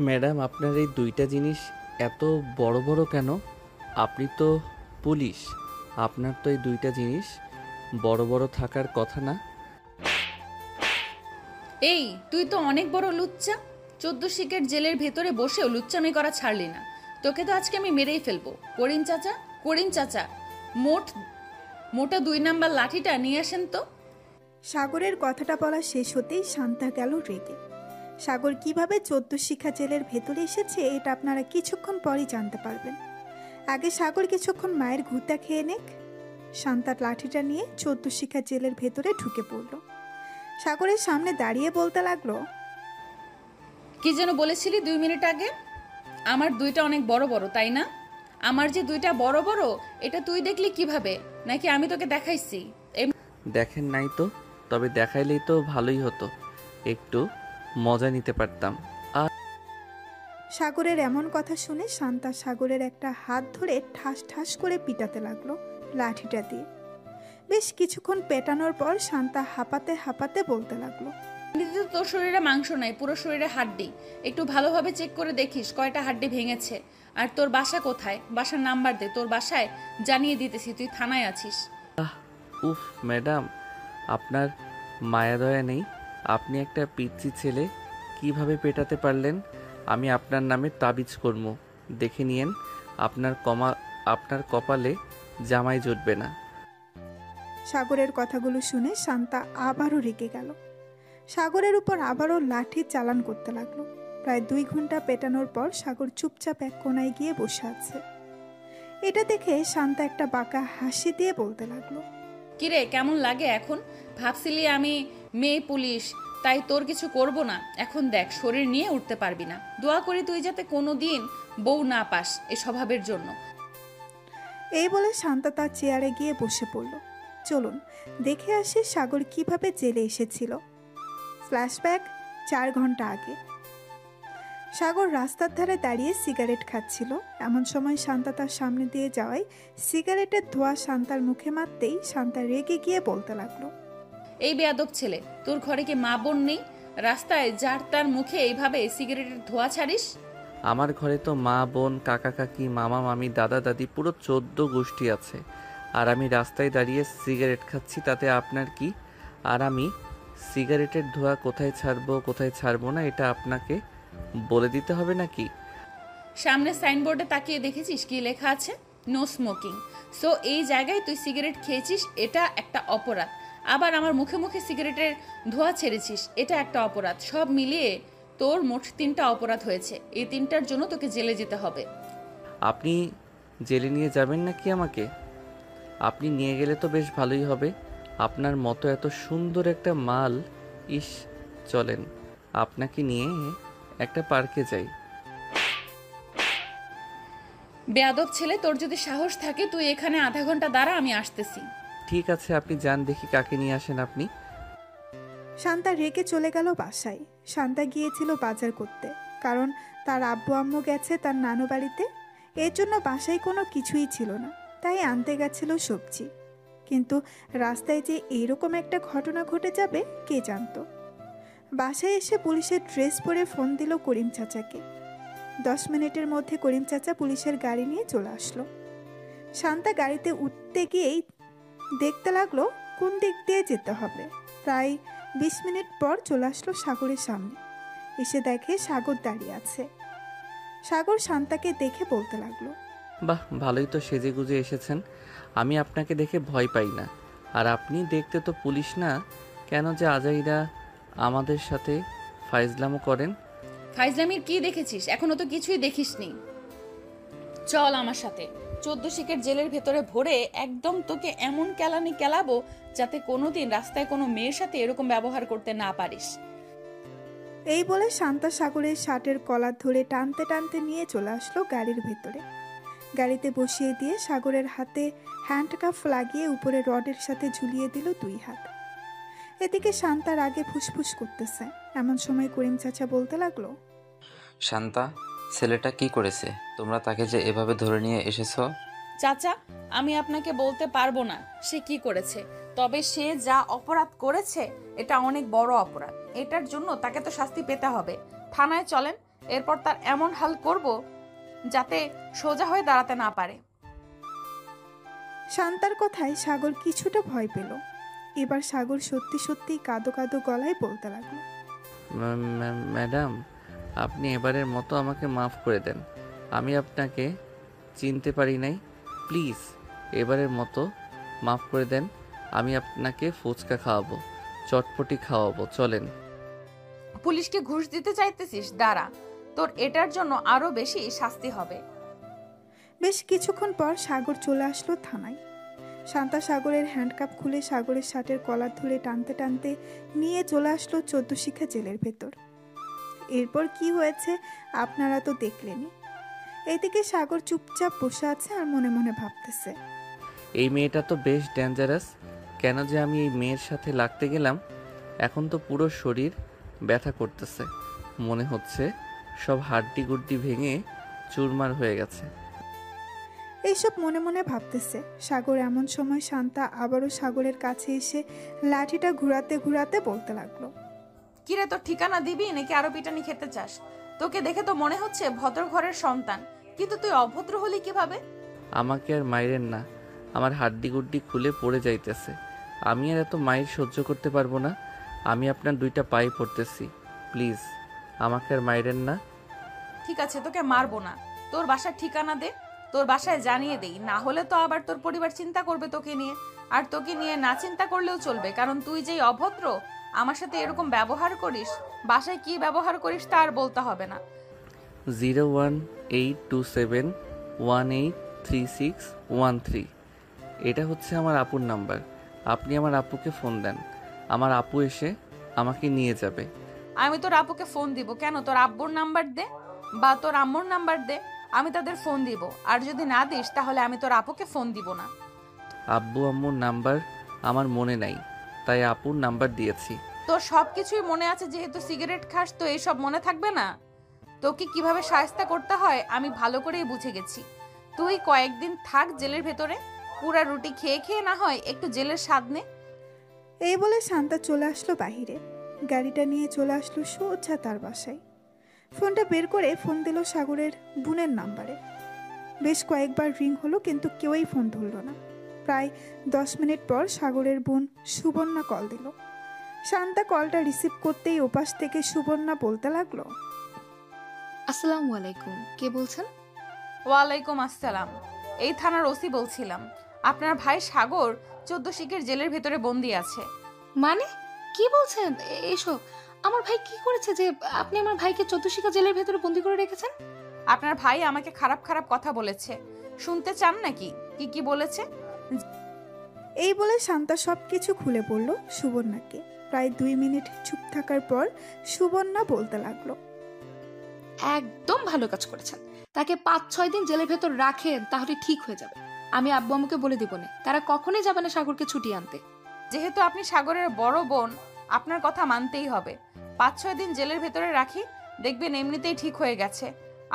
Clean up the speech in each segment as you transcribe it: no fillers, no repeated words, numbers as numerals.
Madam, আপনার এই দুইটা জিনিস এত বড় বড় কেন? আপনি তো পুলিশ, আপনার তো এই দুইটা জিনিস বড় বড় থাকার কথা না? এই, তুই তো অনেক বড় লুচ্চা। 14 শিকের জেলের ভেতরে বসেও লুচ্চামি করা ছাড়লি না। তোকে তো আজকে আমি মেরেই ফেলবো। করিম চাচা, করিম চাচা, মোট মোটা 2 নাম্বার লাঠিটা নিয়ে আসেন তো। সাগরের কথাটা বলা শেষ হতেই শান্তা গেল রেগে। সাগর কিভাবে 14 শিখা জেলের ভেতরে এসেছে এটা আপনারা কিছুক্ষণ পরই জানতে পারবেন। আগে সাগর কিছুক্ষণ মায়ের ঘুঁতা খেয়ে নেক। শান্তার লাঠিটা নিয়ে 14 শিখা জেলের ভেতরে ঢুকে পড়ল। সাগরের সামনে দাঁড়িয়ে বলতে লাগলো, কি যেন বলেছিলি 2 মিনিট আগে? আমার দুইটা অনেক বড় বড়, তাই না? আমার যে দুইটা বড় বড়, এটা তুই দেখলি কিভাবে? নাকি আমি তোকে দেখাইছি? দেখেন নাই তো, তবে দেখাইলেই তো ভালোই হতো, একটু মজা নিতে পারতাম। আর সাগরের এমন কথা শুনে শান্তা সাগরের একটা হাত ধরে ঠাস ঠাস করে পিটাতে লাগলো লাঠিটা দিয়ে। বেশ কিছুক্ষণ পেটানোর পর শান্তা হাঁপাতে হাঁপাতে বলতে লাগলো, এমনিতে তো তোর শরীরে মাংস নাই, পুরো শরীরে হাড্ডি। একটু ভালোভাবে চেক করে দেখিস কয়টা হাড্ডি ভেঙেছে। আর তোর বাসা কোথায়? বাসার নাম্বার দে, তোর বাসায় জানিয়ে দিতেছি তুই থানায় আছিস। উফ ম্যাডাম, আপনার মায়া দয়া নেই? আপনি একটা পিচ্চি ছেলে, কিভাবে পেটাতে পারলেন? আমি আপনার নামে তাবিজ করব, দেখে নিয়েন। আপনার কপালে জামাই জুটবে না। সাগরের কথাগুলো শুনে শান্তা আবারও রেগে গেল। সাগরের উপর আবারও লাঠি চালান করতে লাগলো। প্রায় 2 ঘন্টা পেটানোর পর সাগর চুপচাপ এক কোনায় গিয়ে বসে আছে। এটা দেখে শান্তা একটা বাঁকা হাসি দিয়ে বলতে লাগলো, কিরে, কেমন লাগে এখন? ভাবছিলি আমি মেয়ে পুলিশ, তাই তোর কিছু করব না। এখন দেখ, শরীর নিয়ে উঠতে পারবি না। দোয়া করি তুই যাতে কোনোদিন বউ না পাস এই স্বভাবের জন্য। এই বলে শান্তা তার চেয়ারে গিয়ে বসে পড়ল। চলুন দেখে আসি সাগর কিভাবে জেলে এসেছিল। ফ্ল্যাশব্যাক 4 ঘন্টা আগে। সাগর রাস্তার ধারে দাঁড়িয়ে সিগারেট খাচ্ছিল। এমন সময় শান্তা তার সামনে দিয়ে যাওয়ায় সিগারেটের ধোঁয়া শান্তার মুখে মারতেই শান্তা রেগে গিয়ে বলতে লাগলো, এই বেয়াদব ছেলে, তোর ঘরে কি মা বোন নেই? রাস্তায় যার তার মুখে এইভাবে সিগারেটের ধোঁয়া ছাড়িস? আমার ঘরে তো মা বোন কাকা কাকি মামা মামি দাদা দাদি পুরো 14 গোষ্ঠী আছে। আর আমি রাস্তায় দাঁড়িয়ে সিগারেট খাচ্ছি, তাতে আপনার কি? আর আমি সিগারেটের ধোঁয়া কোথায় ছাড়বো কোথায় ছাড়বো না এটা আপনাকে বলে দিতে হবে নাকি? সামনে সাইনবোর্ডে তাকিয়ে দেখেছিস কি লেখা আছে? No smoking. সো এই জায়গায় তুই সিগারেট খেয়েছিস, এটা একটা অপরাধ। আবার আমার মুখে মুখে সিগারেটের ধোঁয়া ছেড়েছিস, এটা একটা অপরাধ। সব মিলিয়ে তোর মোট 3টা অপরাধ হয়েছে। এই 3টার জন্য তোকে জেলে যেতে হবে। আপনি জেলে নিয়ে যাবেন নাকি আমাকে? আপনি নিয়ে গেলে তো বেশ ভালোই হবে। আপনার মতো এত সুন্দর একটা মাল। ইস, চলেন আপনাকে নিয়ে একটা পার্কে যাই। বেয়াদব ছেলে, তোর যদি সাহস থাকে তুই এখানে আধা ঘন্টা দাঁড়া, আমি আসতেছি। ঠিক আছে, আপনি যান, দেখি কাকে নিয়ে আসেন আপনি। শান্তা রেগে চলে গেল বাসায়। শান্তা গিয়েছিল বাজার করতে, কারণ তার আব্বু আম্মু গেছে তার নানু বাড়িতে। এর জন্য বাসায় কোনো কিছুই ছিল না, তাই আনতে গেছিল সবজি। কিন্তু রাস্তায় যে এইরকম একটা ঘটনা ঘটে যাবে কে জানতো। বাসায় এসে পুলিশের ড্রেস পরে ফোন দিল করিম চাচাকে। 10 মিনিটের মধ্যে করিম চাচা পুলিশের গাড়ি নিয়ে চলে আসলো। শান্তা গাড়িতে উঠতে গিয়েই দেখতে লাগলো কোন দিক দিয়ে যেতে হবে। প্রায় 20 মিনিট পর চলে আসলো সাগরের সামনে। এসে দেখে সাগর দাঁড়িয়ে আছে। সাগর শান্তাকে দেখে বলতে লাগলো, বাহ, ভালোই তো সেজে গুজে এসেছেন। আমি আপনাকে দেখে ভয় পাই না। আর আপনি দেখতে তো পুলিশ না, কেন যে আজাইরা আমাদের সাথে ফাইজলামো করেন? ফাইজলামির কি দেখেছিস? এখনো তো কিছুই দেখিসনি। চল আমার সাথে। 14 শিকের জেলের ভেতরে ভরে একদম তোকে এমন কেলানি কেলাবো যাতে কোনোদিন রাস্তায় কোনো মেয়ের সাথে এরকম ব্যবহার করতে না পারিস। এই বলে শান্তা সাগরের শার্টের কলার ধরে টানতে টানতে নিয়ে চলে আসলো গাড়ির ভেতরে। গাড়িতে বসিয়ে দিয়ে সাগরের হাতে হ্যান্ডকাফ লাগিয়ে উপরে রডের সাথে ঝুলিয়ে দিল 2 হাত। এদিকে শান্তার আগে ফুসফুস করতেছে। এমন সময় করিম চাচা বলতে লাগলো, শান্তা, ছেলেটা কি করেছে? তোমরা তাকে যে এভাবে ধরে নিয়ে এসেছো? চাচা, আমি আপনাকে বলতে পারবো না সে কি করেছে, তবে সে যা অপরাধ করেছে এটা অনেক বড় অপরাধ। এটার জন্য তাকে তো শাস্তি পেতে হবে। থানায় চলেন, এরপর তার এমন হাল করব যাতে সোজা হয়ে দাঁড়াতে না পারে। শান্তার কথায় সাগর কিছুটা ভয় পেল। এবার সাগর সত্যি সত্যি কাঁদো কাঁদো গলায় বলতে লাগলো, ম্যাডাম, আপনি এবারের মতো আমাকে মাফ করে দেন। আমি আপনাকে চিনতে পারি নাই। প্লিজ এবারের মতো মাফ করে দেন। আমি আপনাকে ফুচকা খাওয়াবো, চটপটি খাওয়াবো, চলেন। পুলিশকে ঘুষ দিতে চাইতেছিস? দাঁড়া, তোর এটার জন্য আরো বেশি শাস্তি হবে। বেশ কিছুক্ষণ পর সাগর চলে আসলো থানায়। শান্তা সাগরের হ্যান্ডকাপ খুলে সাগরের শার্টের কলার ধরে টানতে টানতে নিয়ে চলে আসলো 14 শিখা জেলের ভেতর। এরপর কি হয়েছে আপনারা তো দেখলেনই। এদিকে সাগর চুপচাপ বসে আছে আর মনে মনে ভাবতেছে, এই মেয়েটা তো বেশ ডেঞ্জারাস। কেন যে আমি এই মেয়ের সাথে লাগতে গেলাম? এখন তো পুরো শরীর ব্যথা করতেছে। মনে হচ্ছে সব হাড্ডি গুড্ডি ভেঙে চুরমার হয়ে গেছে। এইসব মনে মনে ভাবতেছে। সাগর এমন সময় শান্তা আবারও সাগরের কাছে এসে লাঠিটা ঘুরাতে ঘুরাতে বলতে লাগলো, কিরে, তোর ঠিকানা দিবি নাকি আরো পিটানি খেতে চাস? তোকে দেখে তো মনে হচ্ছে ভদ্র ঘরের সন্তান, কিন্তু তুই অভদ্র হলি কিভাবে? আমাকে আর মাইরেন না, আমার হাড্ডি গুড্ডি খুলে পড়ে যাইতেছে। আমি আর এত মাইর সহ্য করতে পারবো না। আমি আপনার 2টা পায়ে পড়তেছি, প্লিজ আমাকে আর মাইরেন না। ঠিক আছে, তোকে মারবো না। তোর বাসার ঠিকানা দে, তোর বাসায় জানিয়ে দেই। না হলে তো আবার তোর পরিবার চিন্তা করবে তোকে নিয়ে। আর তোকে নিয়ে না চিন্তা করলেও চলবে, কারণ তুই যেই অভদ্র, আমার সাথে এরকম ব্যবহার করিস। বাসায় কি ব্যবহার করিস তা আর বলতে হবে না। 01827183613। এটা হচ্ছে আমার আপুর নাম্বার। আপনি আমার আপুকে ফোন দেন, আমার আপু এসে আমাকে নিয়ে যাবে। আমি তোর আপুকে ফোন দিব কেন? তোর আব্বুর নাম্বার দে বা তোর আম্মুর নাম্বার দে, আমি তাদের ফোন দিব। আর যদি না দিস তাহলে আমি তোর আপুকে ফোন দিব না। আব্বু আম্মুর নাম্বার আমার মনে নাই, তাই আপুর নাম্বার দিয়েছি। তোর সবকিছুই মনে আছে, যেহেতু সিগারেট খাস তো এইসব মনে থাকবে না? তোকে কিভাবে শায়েস্তা করতে হয় আমি ভালো করেই বুঝে গেছি। তুই কয়েকদিন থাক জেলের ভেতরে, পুরা রুটি খেয়ে খেয়ে না হয় একটু জেলের স্বাদ নে। এই বলে শান্তা চলে আসলো বাহিরে। গাড়িটা নিয়ে চলে আসলো সোজা তার বাসায়। ফোনটা বের করে ফোন দিল সাগরের বোনের নাম্বারে। বেশ কয়েকবার রিং হলো, কিন্তু কেউই ফোন ধরলো না। প্রায় 10 মিনিট পর সাগরের বোন সুবর্ণা কল দিল। শান্তা কলটা রিসিভ করতেই ওপাশ থেকে সুবর্ণা বলতে লাগলো, আসসালামু আলাইকুম, কে বলছেন? ওয়ালাইকুম আসসালাম, এই থানার ওসি বলছিলাম। আপনার ভাই সাগর 14 শিখের জেলের ভেতরে বন্দি আছে। মানে কি বলছেন এসব? আমার ভাই কি করেছে যে আপনি আমার ভাইকে 14 শিখা জেলের ভেতরে বন্দি করে রেখেছেন? আপনার ভাই আমাকে খারাপ খারাপ কথা বলেছে, শুনতে চান নাকি কি কি বলেছে? এই বলে শান্তা সব কিছু খুলে বলল সুবর্ণাকে। প্রায় 2 মিনিট চুপ থাকার পর সুবর্ণা বলতে লাগলো, একদম ভালো কাজ করেছেন। তাকে 5-6 দিন জেলের ভেতর রাখেন, তাহলে ঠিক হয়ে যাবে। আমি আব্বু আম্মুকে বলে দিব না, তারা কখনোই যাবে না সাগরকে ছুটি আনতে। যেহেতু আপনি সাগরের বড় বোন, আপনার কথা মানতেই হবে। 5-6 দিন জেলের ভেতরে রাখি, দেখবেন এমনিতেই ঠিক হয়ে গেছে।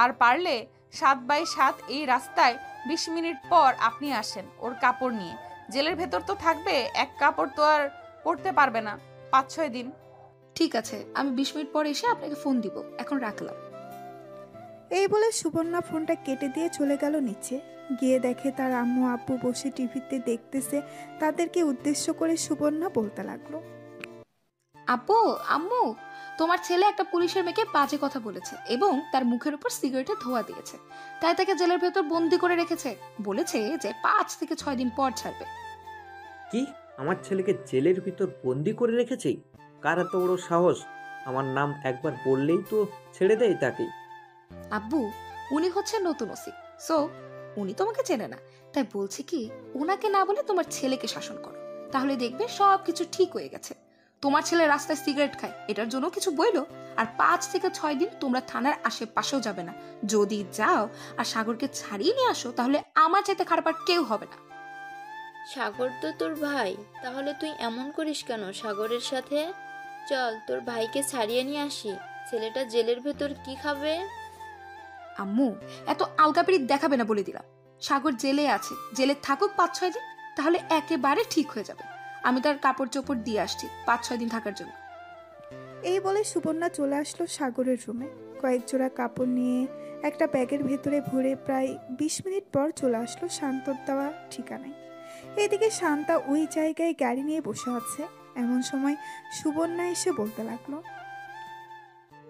আর পারলে 7x7 এই রাস্তায় 20 মিনিট পর আপনি আসেন ওর কাপড় নিয়ে। জেলের ভেতর তো থাকবে, এক কাপড় তো আর পরতে পারবে না 5-6 দিন। ঠিক আছে, আমি 20 মিনিট পর এসে আপনাকে ফোন দিব। এখন রাখলাম। এই বলে সুবর্ণা ফোনটা কেটে দিয়ে চলে গেল নিচে। গিয়ে দেখে তার আম্মু আব্বু বসে টিভিতে দেখতেছে। তাদেরকে উদ্দেশ্য করে সুবর্ণা বলতে লাগলো, আব্বু আম্মু, তোমার ছেলে একটা পুলিশের মেয়েকে বাজে কথা বলেছে এবং তার মুখের উপর সিগারেটের ধোঁয়া দিয়েছে, তাই তাকে জেলের ভেতর বন্দি করে রেখেছে। বলেছে যে 5 থেকে 6 দিন পর ছাড়বে। কি, আমার ছেলেকে জেলের ভিতর বন্দি করে রেখেছে? কার এত বড় সাহস? আমার নাম একবার বললেই তো ছেড়ে দেয় তাকে। আব্বু, উনি হচ্ছে নতুন ওসি, সো উনি তোমাকে চেনে না, তাই বলছি কি ওনাকে না বলে তোমার ছেলেকে শাসন করো, তাহলে দেখবে সবকিছু ঠিক হয়ে গেছে। তোমার ছেলে রাস্তায় সিগারেট খায়, এটার জন্য কিছু বইলো? আর 5 থেকে 6 দিন তোমরা থানার আশেপাশেও যাবে না। যদি যাও আর সাগরকে ছাড়িয়ে নিয়ে আসো, তাহলে আমার চাইতে খারাপ আর কেউ হবে না। সাগর তো তোর ভাই, তাহলে তুই এমন করিস কেন সাগরের সাথে? চল তোর ভাইকে ছাড়িয়ে নিয়ে আসি। ছেলেটা জেলের ভেতর কি খাবে? আম্মু, এত আলগাপিড়ি দেখাবে না বলে দিলাম। সাগর জেলে আছে, জেলে থাকুক 5-6 দিন, তাহলে একেবারে ঠিক হয়ে যাবে। আমি তার কাপড় চোপড় দিয়ে আসছি 5-6 দিন থাকার জন্য। এই বলে সুবর্ণা চলে আসলো সাগরের রুমে। কয়েক জোড়া কাপড় নিয়ে একটা ব্যাগের ভেতরে ভরে প্রায় 20 মিনিট পর চলে আসলো শান্তর দেওয়া ঠিকানায়। এদিকে শান্তা ওই জায়গায় গাড়ি নিয়ে বসে আছে। এমন সময় সুবর্ণা এসে বলতে লাগলো,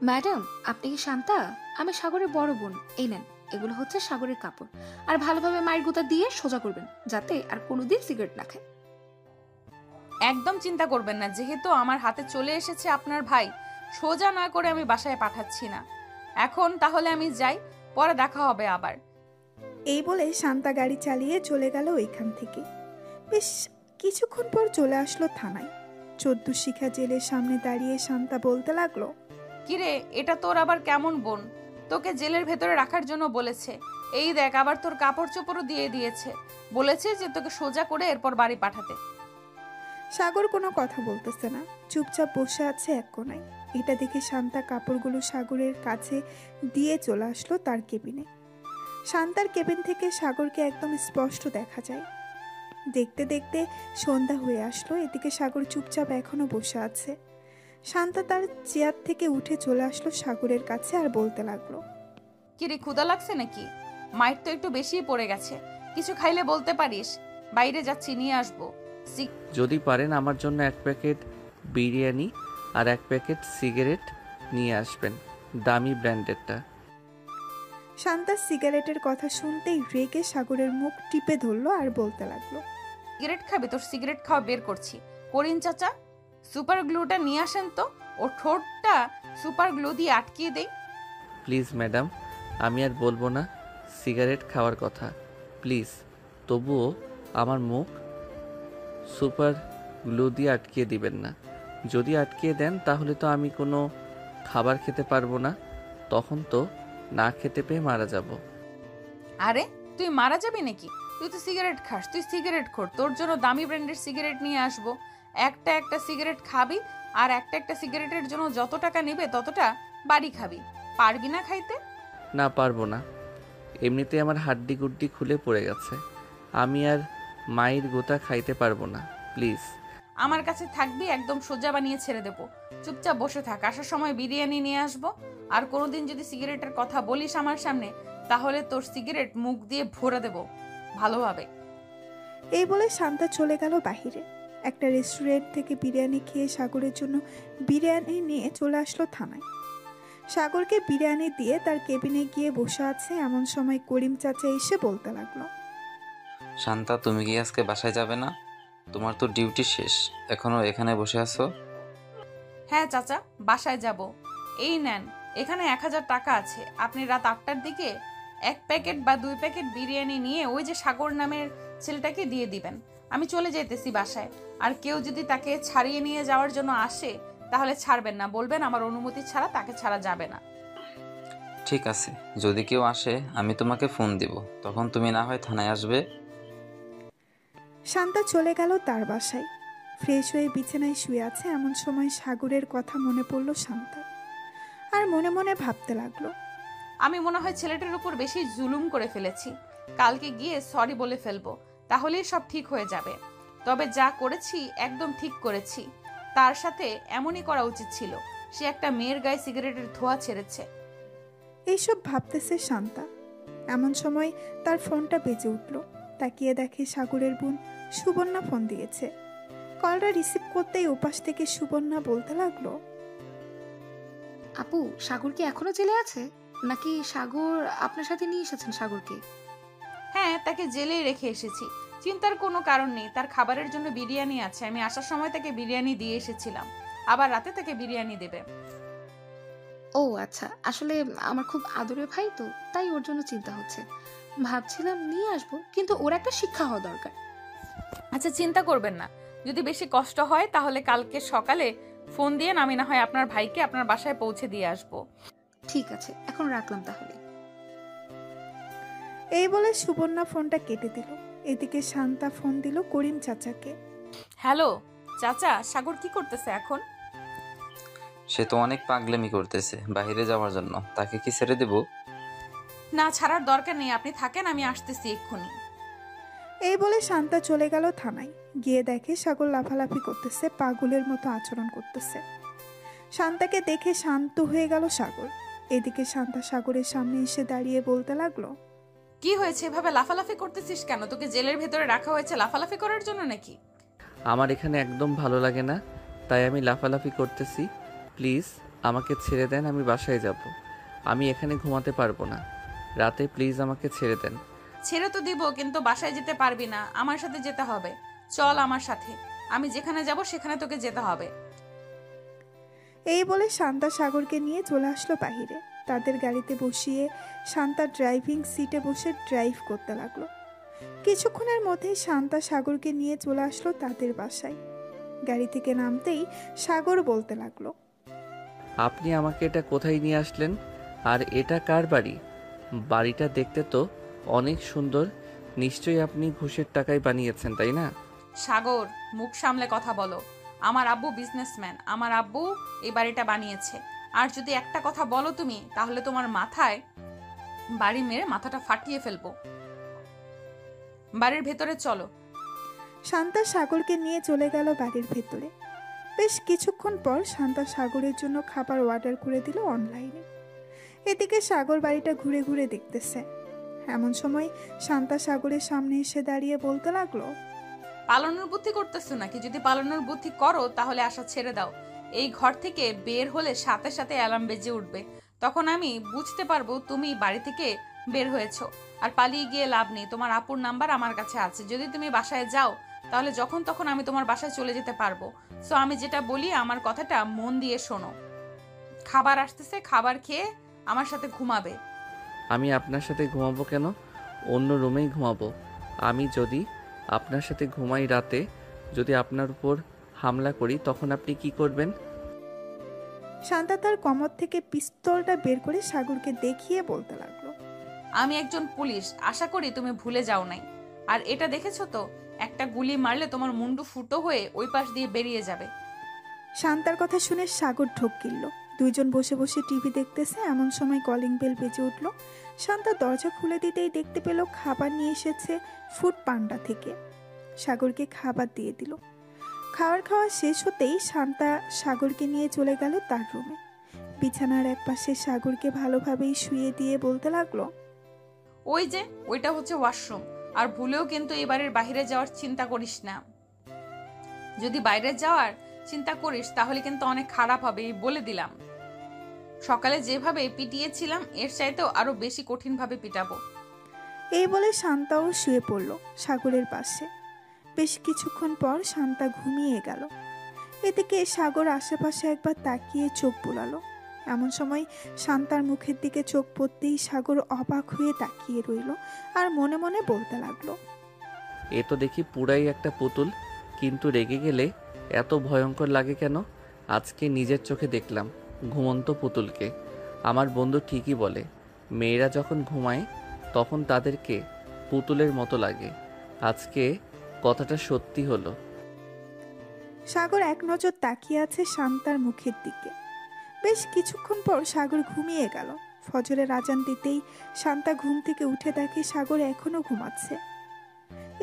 ম্যাডাম, আপনি কি শান্তা? আমি সাগরের বড় বোন। এই নেন, এগুলো হচ্ছে সাগরের কাপড়। আর ভালোভাবে মায়ের গোতা দিয়ে সোজা করবেন, যাতে আর কোনোদিন সিগারেট না খায়। একদম চিন্তা করবেন না, যেহেতু আমার হাতে চলে এসেছে আপনার ভাই, সোজা না করে আমি বাসায় পাঠাচ্ছি না। এখন তাহলে আমি যাই, পরে দেখা হবে আবার। এই বলে শান্তা গাড়ি চালিয়ে চলে গেল ওইখান থেকে। বেশ কিছুক্ষণ পর চলে আসলো থানায়। 14 শিখা জেলের সামনে দাঁড়িয়ে শান্তা বলতে লাগলো, কিরে, এটা তোর আবার কেমন বোন? তোকে জেলের ভেতরে রাখার জন্য বলেছে। এই দেখ, আবার তোর কাপড় চোপড়ও দিয়ে দিয়েছে। বলেছে যে তোকে সোজা করে এরপর বাড়ি পাঠাতে। সাগর কোনো কথা বলতেছে না, চুপচাপ বসে আছে এক কোনায়। এটা দেখে শান্তা কাপড়গুলো সাগরের কাছে দিয়ে চলে আসলো তার কেবিনে। শান্তার কেবিন থেকে সাগরকে একদম স্পষ্ট দেখা যায়। দেখতে দেখতে সন্ধ্যা হয়ে আসলো। এদিকে সাগর চুপচাপ এখনো বসে আছে। শান্তা তার চেয়ার থেকে উঠে চলে আসলো সাগরের কাছে আর বলতে লাগলো, কিরে, ক্ষুধা লাগছে নাকি? মায়ের তো একটু বেশিই পড়ে গেছে, কিছু খাইলে বলতে পারিস, বাইরে যাচ্ছি, নিয়ে আসবো। যদি পারেন আমার জন্য 1 প্যাকেট বিরিয়ানি আর 1 প্যাকেট সিগারেট নিয়ে আসবেন, দামি ব্র্যান্ডেরটা। শান্তা সিগারেটের কথা শুনতেই রেগে সাগরের মুখ টিপে ধরলো আর বলতে লাগলো, সিগারেট খাবে? তোর সিগারেট খাওয়া বের করছি। করিম চাচা, সুপার গ্লুটা নিয়ে আসেন তো, ওর ঠোঁটটা সুপার গ্লু দিয়ে আটকিয়ে দেই। প্লিজ ম্যাডাম, আমি আর বলবো না সিগারেট খাওয়ার কথা, প্লিজ। তবুও আমার মুখ সুপার গ্লু দিয়ে আটকিয়ে দিবেন না। যদি আটকিয়ে দেন তাহলে তো আমি কোনো খাবার খেতে পারবো না, তখন তো না খেতে পেয়ে মারা যাব। আরে তুই মারা যাবি নাকি? তুই তো সিগারেট খাস, তুই সিগারেট খোর। তোর জন্য দামি ব্র্যান্ডের সিগারেট নিয়ে আসবো। একটা একটা সিগারেট খাবি, আর একটা একটা সিগারেটের জন্য যত টাকা নেবে ততটা বাড়ি খাবি। পারবি না খাইতে? না, পারবো না। এমনিতে আমার হাড্ডি গুড্ডি খুলে পড়ে গেছে, আমি আর মায়ের গোতা খাইতে পারবো না, প্লিজ। আমার কাছে থাকবি, একদম সোজা বানিয়ে ছেড়ে দেবো। চুপচাপ বসে থাক, আসার সময় বিরিয়ানি নিয়ে আসবো। আর কোনোদিন যদি সিগারেটের কথা বলিস আমার সামনে, তাহলে তোর সিগারেট মুখ দিয়ে ভরে দেবো ভালোভাবে। এই বলে শান্তা চলে গেল বাহিরে। একটা রেস্টুরেন্ট থেকে বিরিয়ানি খেয়ে সাগরের জন্য বিরিয়ানি নিয়ে চলে আসলো থানায়। সাগরকে বিরিয়ানি দিয়ে তার কেবিনে গিয়ে বসে আছে। এমন সময় করিম চাচা এসে বলতে লাগলো, শান্তা, তুমি কি আজকে বাসায় যাবে না? তোমার তো ডিউটি শেষ, এখনো এখানে বসে আছো? হ্যাঁ চাচা, বাসায় যাব। এই নেন, এখানে 1000 টাকা আছে। আপনি রাত 8টার দিকে 1 প্যাকেট বা 2 প্যাকেট বিরিয়ানি নিয়ে ওই যে সাগর নামের ছেলেটাকে দিয়ে দিবেন। আমি চলে যেতেছি বাসায়। আর কেউ যদি তাকে ছাড়িয়ে নিয়ে যাওয়ার জন্য আসে, তাহলে ছাড়বেন না, বলবেন আমার অনুমতি ছাড়া তাকে ছাড়া যাবে না। ঠিক আছে, যদি কেউ আসে আমি তোমাকে ফোন দিব, তখন তুমি না হয় থানায় আসবে। শান্তা চলে গেল তার বাসায়। ফ্রেশ হয়ে বিছানায় শুয়ে আছে। এমন সময় সাগরের কথা মনে পড়লো শান্তার। আর মনে মনে ভাবতে লাগলো, আমি মনে হয় ছেলেটার উপর বেশি জুলুম করে ফেলেছি। কালকে গিয়ে সরি বলে ফেলবো, তাহলেই সব ঠিক হয়ে যাবে। তবে যা করেছি একদম ঠিক করেছি। তার সাথে এমনই করা উচিত ছিল। সে একটা মেয়ের গায়ে সিগারেটের ধোঁয়া ছেড়েছে। এইসব ভাবতেছে শান্তা। এমন সময় তার ফোনটা বেজে উঠল। তাকিয়ে দেখে সাগরের বোন সুবর্ণা ফোন দিয়েছে। কলটা রিসিভ করতেই ওপাশ থেকে সুবর্ণা বলতে লাগলো, আপু, সাগর কি এখনো জেলে আছে? নাকি সাগর আপনার সাথে নিয়ে এসেছেন সাগরকে? হ্যাঁ, তাকে জেলেই রেখে এসেছি। চিন্তার কোনো কারণ নেই, তার খাবারের জন্য বিরিয়ানি আছে। আমি আসার সময় তাকে বিরিয়ানি দিয়ে এসেছিলাম, আবার রাতে তাকে বিরিয়ানি দেবে। ও আচ্ছা, আসলে আমার খুব আদরের ভাই তো, তাই ওর জন্য চিন্তা হচ্ছে। ভাবছিলাম নিয়ে আসবো, কিন্তু ওর একটা শিক্ষা হওয়া দরকার। আচ্ছা, চিন্তা করবেন না। যদি বেশি কষ্ট হয় তাহলে কালকে সকালে ফোন দিয়ে আমি না হয় আপনার ভাইকে আপনার বাসায় পৌঁছে দিয়ে আসবো। ঠিক আছে, এখন রাখলাম তাহলে। এই বলে সুবর্ণা ফোনটা কেটে দিল। এদিকে শান্তা ফোন দিল করিম চাচাকে। হ্যালো চাচা, সাগর কি করতেছে এখন? সে তো অনেক পাগলামি করতেছে বাইরে যাওয়ার জন্য, তাকে কি ছেড়ে দেব? না, ছাড়ার দরকার নেই, আপনি থাকেন, আমি আসতেছি এক্ষুনি। এই বলে শান্তা চলে গেল থানায়। গিয়ে দেখে সাগর লাফালাফি করতেছে, পাগলের মতো আচরণ করতেছে। শান্তাকে দেখে শান্ত হয়ে গেল সাগর। এদিকে শান্তা সাগরের সামনে এসে দাঁড়িয়ে বলতে লাগলো, কি হয়েছে, এভাবে লাফালাফি করতেছিস কেন? তোকে জেলের ভেতরে রাখা হয়েছে লাফালাফি করার জন্য নাকি? আমার এখানে একদম ভালো লাগে না, তাই আমি লাফালাফি করতেছি। প্লিজ আমাকে ছেড়ে দেন, আমি বাসায় যাব। আমি এখানে ঘুমাতে পারবো না রাতে, প্লিজ আমাকে ছেড়ে দেন। ছেড়ে তো দিব, কিন্তু বাসায় যেতে পারবি না, আমার সাথে যেতে হবে। চল আমার সাথে, আমি যেখানে যাব সেখানে তোকে যেতে হবে। এই বলে শান্তা সাগরকে নিয়ে চলে আসলো বাহিরে। তাদের গাড়িতে বসিয়ে শান্তা ড্রাইভিং সিটে বসে ড্রাইভ করতে লাগলো। কিছুক্ষণের মধ্যেই শান্তা সাগরকে নিয়ে চলে আসলো তাদের বাসায়। গাড়ি থেকে নামতেই সাগর বলতে লাগলো, আপনি আমাকে এটা কোথায় নিয়ে আসলেন? আর এটা কার বাড়ি? বাড়িটা দেখতে তো অনেক সুন্দর। নিশ্চয়ই আপনি ঘুষের টাকায় বানিয়েছেন, তাই না? সাগর, মুখ সামলে কথা বলো। আমার আব্বু বিজনেসম্যান, আমার আব্বু এই বাড়িটা বানিয়েছে। আর যদি একটা কথা বলো তুমি, তাহলে তোমার মাথায় বাড়ি মেরে মাথাটা ফাটিয়ে ফেলবো। বাড়ির ভেতরে চলো। শান্তা সাগরকে নিয়ে চলে গেল বাড়ির ভেতরে। বেশ কিছুক্ষণ পর শান্তা সাগরের জন্য খাবার অর্ডার করে দিল অনলাইনে। এদিকে সাগর বাড়িটা ঘুরে ঘুরে দেখতেছে। এমন সময় শান্তা সাগরের সামনে এসে দাঁড়িয়ে বলতে লাগলো, পালানোর বুদ্ধি করতেছো নাকি? যদি পালানোর বুদ্ধি করো তাহলে আশা ছেড়ে দাও। এই ঘর থেকে বের হলে সাথে সাথে অ্যালার্ম বেজে উঠবে। তখন আমি বুঝতে পারবো তুমি বাড়ি থেকে বের হয়েছো। আর পালিয়ে গিয়ে লাভ নেই, তোমার আপুর নাম্বার আমার কাছে আছে। যদি তুমি বাসায় যাও তাহলে যখন তখন আমি তোমার বাসায় চলে যেতে পারবো। সো আমি যেটা বলি আমার কথাটা মন দিয়ে শোনো। খাবার আসতেছে, খাবার খেয়ে আমার সাথে ঘুমাবে। আমি আপনার সাথে ঘুমাবো কেন? অন্য রুমেই ঘুমাবো। আমি যদি আপনার সাথে ঘুমাই রাতে, যদি আপনার উপর হামলা করি, তখন আপনি কি করবেন? শান্তা তার কমর থেকে পিস্তলটা বের করে সাগরকে দেখিয়ে বলতে লাগলো, আমি একজন পুলিশ, আশা করি তুমি ভুলে যাও নাই। আর এটা দেখেছো তো, একটা গুলি মারলে তোমার মুন্ডু ফুটো হয়ে ওই পাশ দিয়ে বেরিয়ে যাবে। শান্তার কথা শুনে সাগর ঢোক গিলল। দুইজন বসে বসে টিভি দেখতেছে। এমন সময় কলিং বেল বেজে উঠল। শান্তা দরজা খুলে দিতেই দেখতে পেল খাবার নিয়ে এসেছে ফুড পান্ডা থেকে। সাগরকে খাবার দিয়ে দিল। খাওয়া শেষ হতেই শান্তা সাগরকে নিয়ে চলে গেল তার রুমে। বিছানার এক পাশে সাগরকে ভালোভাবেই শুয়ে দিয়ে বলতে লাগলো, ওই যে ওইটা হচ্ছে ওয়াশরুম। আর ভুলেও কিন্তু এবারের বাইরে যাওয়ার চিন্তা করিস না। যদি বাইরে যাওয়ার চিন্তা করিস তাহলে কিন্তু অনেক খারাপ হবে, এই বলে দিলাম। সকালে যেভাবে পিটিয়েছিলাম এর চাইতেও আরো বেশি কঠিন ভাবে পিটাবো। এই বলে শান্তাও শুয়ে পড়ল সাগরের পাশে। বেশ কিছুক্ষণ পর শান্তা ঘুমিয়ে গেল। এদিকে সাগর আশেপাশে একবার তাকিয়ে চোখ বুলালো। এমন সময় শান্তার মুখের দিকে চোখ পড়তেই সাগর অবাক হয়ে তাকিয়ে রইল আর মনে মনে বলতে লাগলো, এ তো দেখি পুরাই একটা পুতুল, কিন্তু রেগে গেলে এত ভয়ঙ্কর লাগে কেন? আজকে নিজের চোখে দেখলাম ঘুমন্ত পুতুলকে। আমার বন্ধু ঠিকই বলে, মেয়েরা যখন ঘুমায় তখন তাদেরকে পুতুলের মতো লাগে। আজকে কথাটা সত্যি হলো। সাগর এক নজর তাকিয়ে আছে শান্তার মুখের দিকে। বেশ কিছুক্ষণ পর সাগর ঘুমিয়ে গেল। ফজরের আজান দিতেই শান্তা ঘুম থেকে উঠে দেখে সাগর এখনো ঘুমাচ্ছে।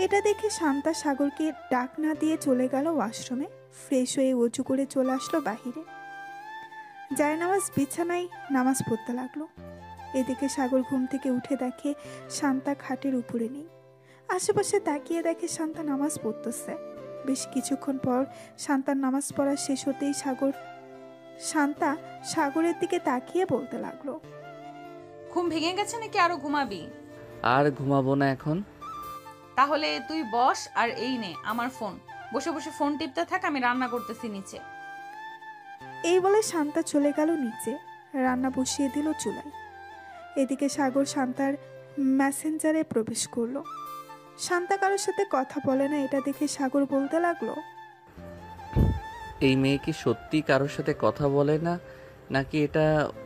এটা দেখে শান্তা সাগরকে ডাক না দিয়ে চলে গেল ওয়াশরুমে। ফ্রেশ হয়ে অজু করে চলে আসলো বাহিরে। জায়নামাজ বিছানায় নামাজ পড়তে লাগলো। এদিকে সাগর ঘুম থেকে উঠে দেখে শান্তা খাটের উপরে নেই। আশেপাশে তাকিয়ে দেখে শান্তা নামাজ পড়তেছে। বেশ কিছুক্ষণ পর শান্তার নামাজ পড়া শেষ হতেই শান্তা সাগরের দিকে তাকিয়ে বলতে লাগলো, ঘুম ভেঙে গেছে নাকি আরো ঘুমাবি? আর ঘুমাবো না এখন। তাহলে তুই বস আর এই নে আমার ফোন। বসে বসে ফোন টিপতে থাক, আমি রান্না করতেছি নিচে। এই বলে শান্তা চলে গেল নিচে। রান্না বসিয়ে দিল চুলায়। এদিকে সাগর শান্তার মেসেঞ্জারে প্রবেশ করলো। শান্তা কারোর সাথে কথা বলে না, এটা দেখে সাগর বলতে লাগলো, এই মেয়ে কি সত্যি কারোর সাথে কথা বলে না, নাকি এটা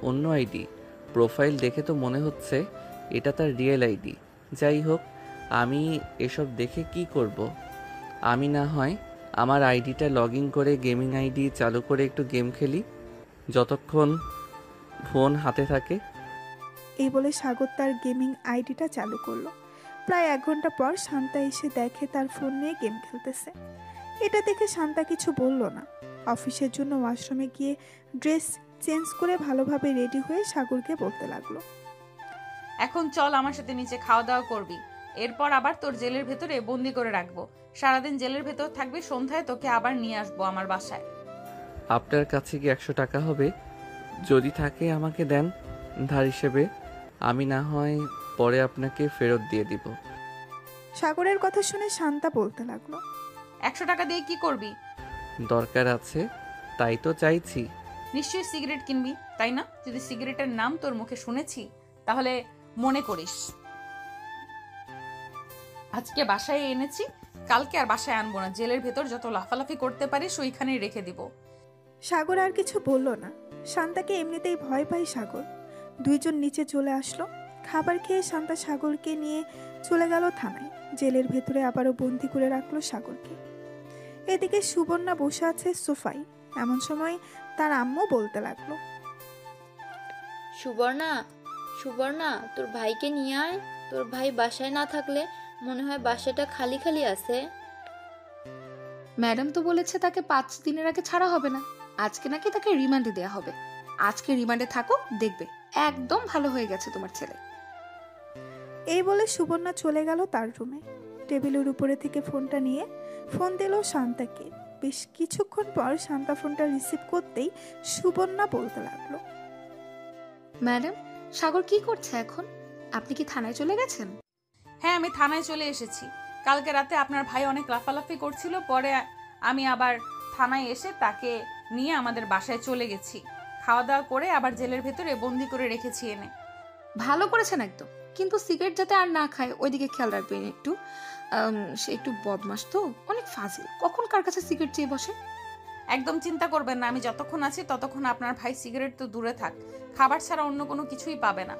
অন্য আইডি? প্রোফাইল দেখে তো মনে হচ্ছে এটা তার রিয়েল আইডি। যাই হোক, আমি এসব দেখে কি করব? আমি না হয় আমার আইডিটা লগ ইন করে গেমিং আইডি চালু করে একটু গেম খেলি, যতক্ষণ ফোন হাতে থাকে। এই বলে সাগর তার গেমিং আইডিটা চালু করলো। প্রায় 1 ঘন্টা পর শান্তা এসে দেখে তার ফোন নিয়ে গেম খেলতেছে। এটা দেখে শান্তা কিছু বলল না। অফিসের জন্য ওয়াশরুমে গিয়ে ড্রেস চেঞ্জ করে ভালোভাবে রেডি হয়ে সাগরকে বলতে লাগলো, এখন চল আমার সাথে নিচে খাওয়া দাওয়া করবি, এরপর আবার তোর জেলের ভেতরে বন্দি করে রাখবো। সারাদিন জেলের ভেতর থাকবি, সন্ধ্যায় তোকে আবার নিয়ে আসবো আমার বাসায়। আপনার কাছে কি 100 টাকা হবে? যদি থাকে আমাকে দেন ধার হিসেবে, আমি না হয় পরে আপনাকে ফেরত দিয়ে দিব। সাগরের কথা শুনে শান্তা বলতে লাগলো, 100 টাকা দিয়ে কি করবি? দরকার আছে তাই তো চাইছি। নিশ্চয়ই সিগারেট কিনবি, তাই না? যদি সিগারেটের নাম তোর মুখে শুনেছি তাহলে মনে করিস আজকে বাসায় এনেছি, কালকে আর বাসায় আনবো না। জেলের ভেতর যত লাফালাফি করতে পারিস ওইখানেই রেখে দিব। সাগর আর কিছু বলল না। শান্তাকে এমনিতেই ভয় পায় সাগর। দুইজন নিচে চলে আসলো। খাবার খেয়ে শান্তা সাগরকে নিয়ে চলে গেল থানায়। জেলের ভেতরে আবারও বন্দি করে রাখলো সাগরকে। এদিকে সুবর্ণা বসে আছে সোফায়। এমন সময় তার আম্মু বলতে লাগলো, সুবর্ণা, সুবর্ণা, তোর ভাইকে নিয়ে আয়। তোর ভাই বাসায় না থাকলে মনে হয় বাসাটা খালি খালি আছে। ম্যাডাম তো বলেছে তাকে 5 দিনের আগে ছাড়া হবে না। আজকে নাকি তাকে রিমান্ডে দেয়া হবে। আজকে রিমান্ডে থাকুক, দেখবে একদম ভালো হয়ে গেছে তোমার ছেলে। এই বলে সুবর্ণা চলে গেল তার রুমে। টেবিলের উপরে থেকে ফোনটা নিয়ে ফোন দিল শান্তাকে। বেশ কিছুক্ষণ পর শান্তা ফোনটা রিসিভ করতেই সুবর্ণা বলতে লাগলো, ম্যাডাম, সাগর কি করছে এখন? আপনি কি থানায় চলে গেছেন? হ্যাঁ, আমি থানায় চলে এসেছি। কালকে রাতে আপনার ভাই অনেক লাফালাফি করছিল, পরে আমি আবার থানায় এসে তাকে নিয়ে আমাদের বাসায় চলে গেছি। খাওয়া দাওয়া করে আবার জেলের ভেতরে বন্দি করে রেখেছি এনে। ভালো করেছেন একদম, কিন্তু সিগারেট যাতে আর না খায় ওইদিকে খেয়াল রাখবেন একটু। সে একটু বদমাস তো, অনেক ফাজিল, কখন কার কাছে সিগারেট চেয়ে বসে। একদম চিন্তা করবেন না, আমি যতক্ষণ আছি ততক্ষণ আপনার ভাই সিগারেট তো দূরে থাক, খাবার ছাড়া অন্য কোনো কিছুই পাবে না।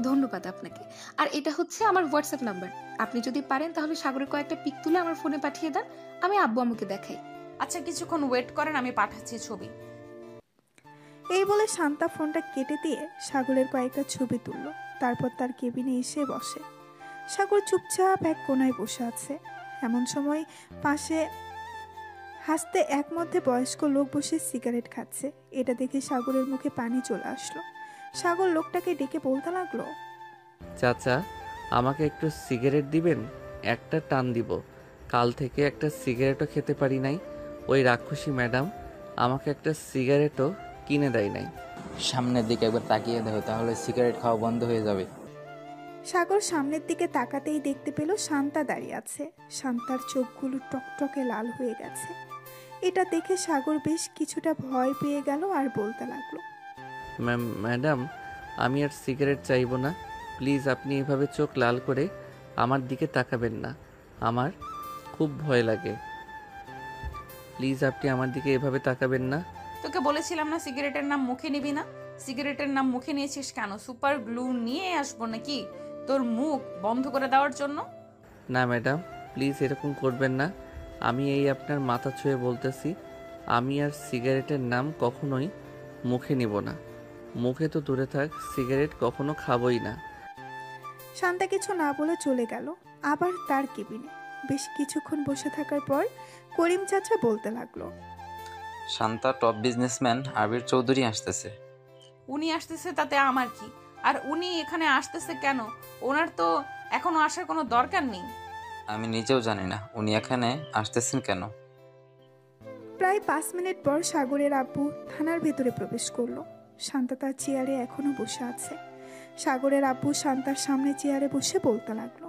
ধন্যবাদ আপনাকে। আর এটা হচ্ছে আমার হোয়াটসঅ্যাপ নাম্বার। আপনি যদি পারেন তাহলে সাগরের কয়েকটা পিক তুলে আমার ফোনে পাঠিয়ে দেন, আমি আব্বু আম্মুকে দেখাই। আচ্ছা, কিছুক্ষণ ওয়েট করেন, আমি পাঠাচ্ছি ছবি। এই বলে শান্তা ফোনটা কেটে দিয়ে সাগরের কয়েকটা ছবি তুলল। তারপর তার কেবিনে এসে বসে। সাগর চুপচাপ এক কোনায় বসে আছে। এমন সময় পাশে হাসতে এক মধ্যে বয়স্ক লোক বসে সিগারেট খাচ্ছে। এটা দেখে সাগরের মুখে পানি চলে আসলো। সাগর লোকটাকে ডেকে বলতে লাগলো, চাচা, আমাকে একটু সিগারেট দিবেন? একটা টান দিব। কাল থেকে একটা সিগারেটও খেতে পারি নাই। ওই রাক্ষসী ম্যাডাম আমাকে একটা সিগারেটও কিনে দেয় নাই। সামনের দিকে একবার তাকিয়ে দেখো, তাহলে সিগারেট খাওয়া বন্ধ হয়ে যাবে। সাগর সামনের দিকে তাকাতেই দেখতে পেল শান্তা দাঁড়িয়ে আছে। শান্তার চোখগুলো টকটকে লাল হয়ে গেছে। এটা দেখে সাগর বেশ কিছুটা ভয় পেয়ে গেল আর বলতে লাগলো, ম্যাডাম, আমি আর সিগারেট চাইবো না। প্লিজ আপনি এভাবে চোখ লাল করে আমার দিকে তাকাবেন না, আমার খুব ভয় লাগে। প্লিজ আপনি আমার দিকে এভাবে তাকাবেন না। তোকে বলেছিলাম না সিগারেটের নাম মুখে নিবি না? সিগারেটের নাম মুখে নিয়েছিস কেন? সুপার গ্লু নিয়ে আসবো নাকি তোর মুখ বন্ধ করে দেওয়ার জন্য? না ম্যাডাম, প্লিজ এরকম করবেন না। আমি এই আপনার মাথা ছুঁয়ে বলতেছি, আমি আর সিগারেটের নাম কখনোই মুখে নিব না। মুখে তো দূরে থাক, সিগারেট কখনো খাবই না। শান্তা কিছু না বলে চলে গেল আবার তার কেবিনে। বেশ কিছুক্ষণ বসে থাকার পর করিম চাচা বলতে লাগলো, শান্তা, টপ বিজনেসম্যান আবির চৌধুরী আসতেছে। উনি আসতেছে তাতে আমার কি? আর উনি এখানে আসতেছে কেন? ওনার তো এখনো আসার কোনো দরকার নেই। আমি নিজেও জানি না উনি এখানে আসতেছেন কেন। প্রায় 5 মিনিট পর সাগরের আব্বু থানার ভেতরে প্রবেশ করলো। শান্তা তার চেয়ারে এখনো বসে আছে। সাগরের আব্বু শান্তার সামনে চেয়ারে বসে বলতে লাগলো,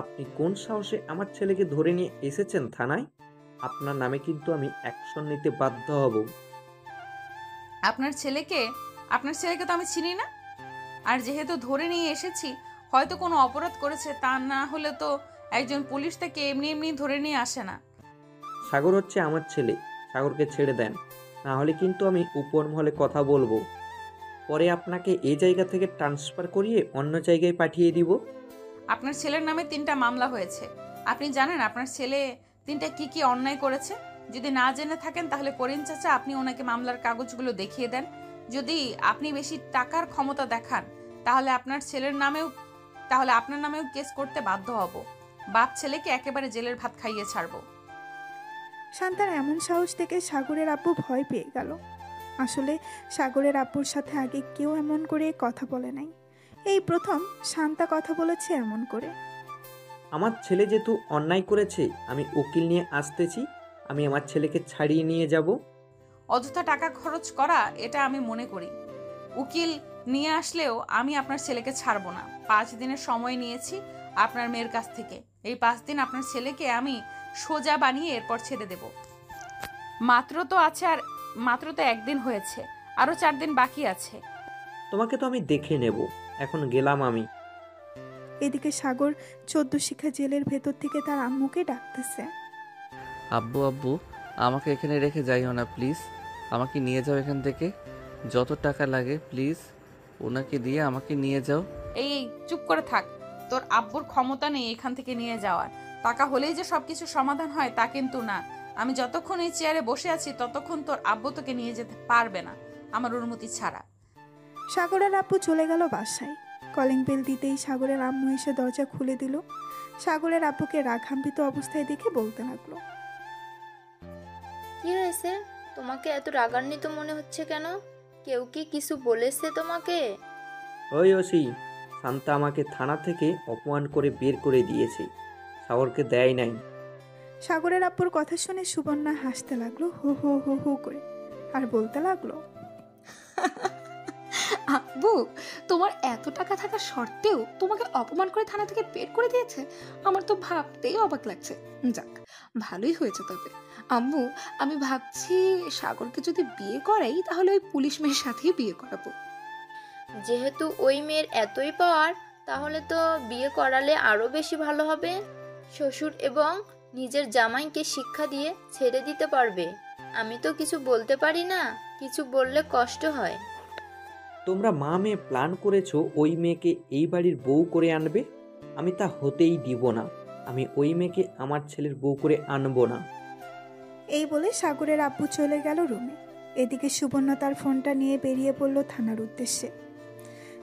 আপনি কোন সাহসে আমার ছেলেকে ধরে নিয়ে এসেছেন থানায়? আপনার নামে কিন্তু আমি অ্যাকশন নিতে বাধ্য হব। আপনার ছেলেকে তো আমি চিনি না। আর যেহেতু ধরে নিয়ে এসেছি, হয়তো কোনো অপরাধ করেছে, তা না হলে তো একজন পুলিশ তাকে এমনি এমনি ধরে নিয়ে আসে না। সাগর হচ্ছে আমার ছেলে, সাগরকে ছেড়ে দেন, না হলে কিন্তু আমি উপর মহলে কথা বলবো। পরে আপনাকে এই জায়গা থেকে ট্রান্সফার করিয়ে অন্য জায়গায় পাঠিয়ে দিব। আপনার ছেলের নামে 3টা মামলা হয়েছে। আপনি জানেন আপনার ছেলে 3টা কি কি অন্যায় করেছে? যদি না জেনে থাকেন তাহলে করিম চাচা আপনি ওনাকে মামলার কাগজগুলো দেখিয়ে দেন। যদি আপনি বেশি টাকার ক্ষমতা দেখান তাহলে আপনার নামেও কেস করতে বাধ্য হব। বাপ ছেলেকে একেবারে জেলের ভাত খাইয়ে ছাড়বো। শান্তার এমন সাহস থেকে সাগরের আব্বু ভয় পেয়ে গেল। আসলে সাগরের আব্বুর সাথে আগে কেউ এমন করে কথা বলে নাই। এই প্রথম শান্তা কথা বলেছে এমন করে। আমার ছেলে যেহেতু অন্যায় করেছে, আমি উকিল নিয়ে আসতেছি। আমি আমার ছেলেকে ছাড়িয়ে নিয়ে যাব। অযথা টাকা খরচ করা এটা আমি মনে করি। উকিল নিয়ে আসলেও আমি আপনার ছেলেকে ছাড়বো না। 5 দিনের সময় নিয়েছি আপনার মেয়ের কাছ থেকে। এই 5 দিন আপনার ছেলেকে আমি সোজা বানিয়ে এরপর ছেড়ে দেব। মাত্র তো 1 দিন হয়েছে, আরো 4 দিন বাকি আছে। তোমাকে তো আমি দেখে নেব। এখন গেলাম আমি। এদিকে সাগর 14 শিখা জেলের ভেতর থেকে তার আম্মুকে ডাকতেছে। আব্বু আব্বু, আমাকে এখানে রেখে যাইও না প্লিজ। আমাকে নিয়ে যাও এখান থেকে। যত টাকা লাগে প্লিজ ওনাকে দিয়ে আমাকে নিয়ে যাও। এই চুপ করে থাক। তোর আব্বুর ক্ষমতা নেই এখান থেকে নিয়ে যাওয়ার। টাকা হলেই যে সবকিছু সমাধান হয় তা কিন্তু না। আমি যতক্ষণ এই চেয়ারে বসে আছি ততক্ষণ তোর আব্বু তোকে নিয়ে যেতে পারবে না আমার অনুমতি ছাড়া। সাগরের আব্বু চলে গেল বাসায়। কলিং বেল দিতেই সাগরের আম্মু এসে দরজা খুলে দিল। সাগরের আব্বুকে রাগান্বিত অবস্থায় দেখে বলতে লাগলো, কি হয়েছে? তোমাকে এত রাগান্বিত মনে হচ্ছে কেন? কেউ কি কিছু বলেছে তোমাকে? ওই ওসি, শান্তা আমাকে থানা থেকে অপমান করে বের করে দিয়েছে, সাগরকে দেয় নাই। সাগরের আব্বুর কথা শুনে সুবর্ণা হাসতে লাগলো হো হো হো হো করে, আর বলতে লাগলো, আব্বু, তোমার এত টাকা থাকা সত্ত্বেও তোমাকে অপমান করে থানা থেকে বের করে দিয়েছে? আমার তো ভাবতেই অবাক লাগছে। যাক, ভালোই হয়েছে তবে। আম্মু, আমি ভাবছি সাগরকে যদি বিয়ে করাই তাহলে ওই পুলিশ মেয়ের সাথেই বিয়ে করাবো। যেহেতু ওই মেয়ের এতই পাওয়ার, তাহলে তো বিয়ে করালে আরো বেশি ভালো হবে। শ্বশুর এবং নিজের জামাইকে শিক্ষা দিয়ে ছেড়ে দিতে পারবে। আমি তো কিছু বলতে পারি না, কিছু বললে কষ্ট হয়। তোমরা মা মেয়ে প্ল্যান করেছো ওই মেয়েকে এই বাড়ির বউ করে আনবে। আমি তা হতেই দিব না। আমি ওই মেয়েকে আমার ছেলের বউ করে আনবো না। এই বলে সাগরের আব্বু চলে গেল রুমে। এদিকে সুবর্ণা তার ফোনটা নিয়ে বেরিয়ে পড়ল থানার উদ্দেশ্যে।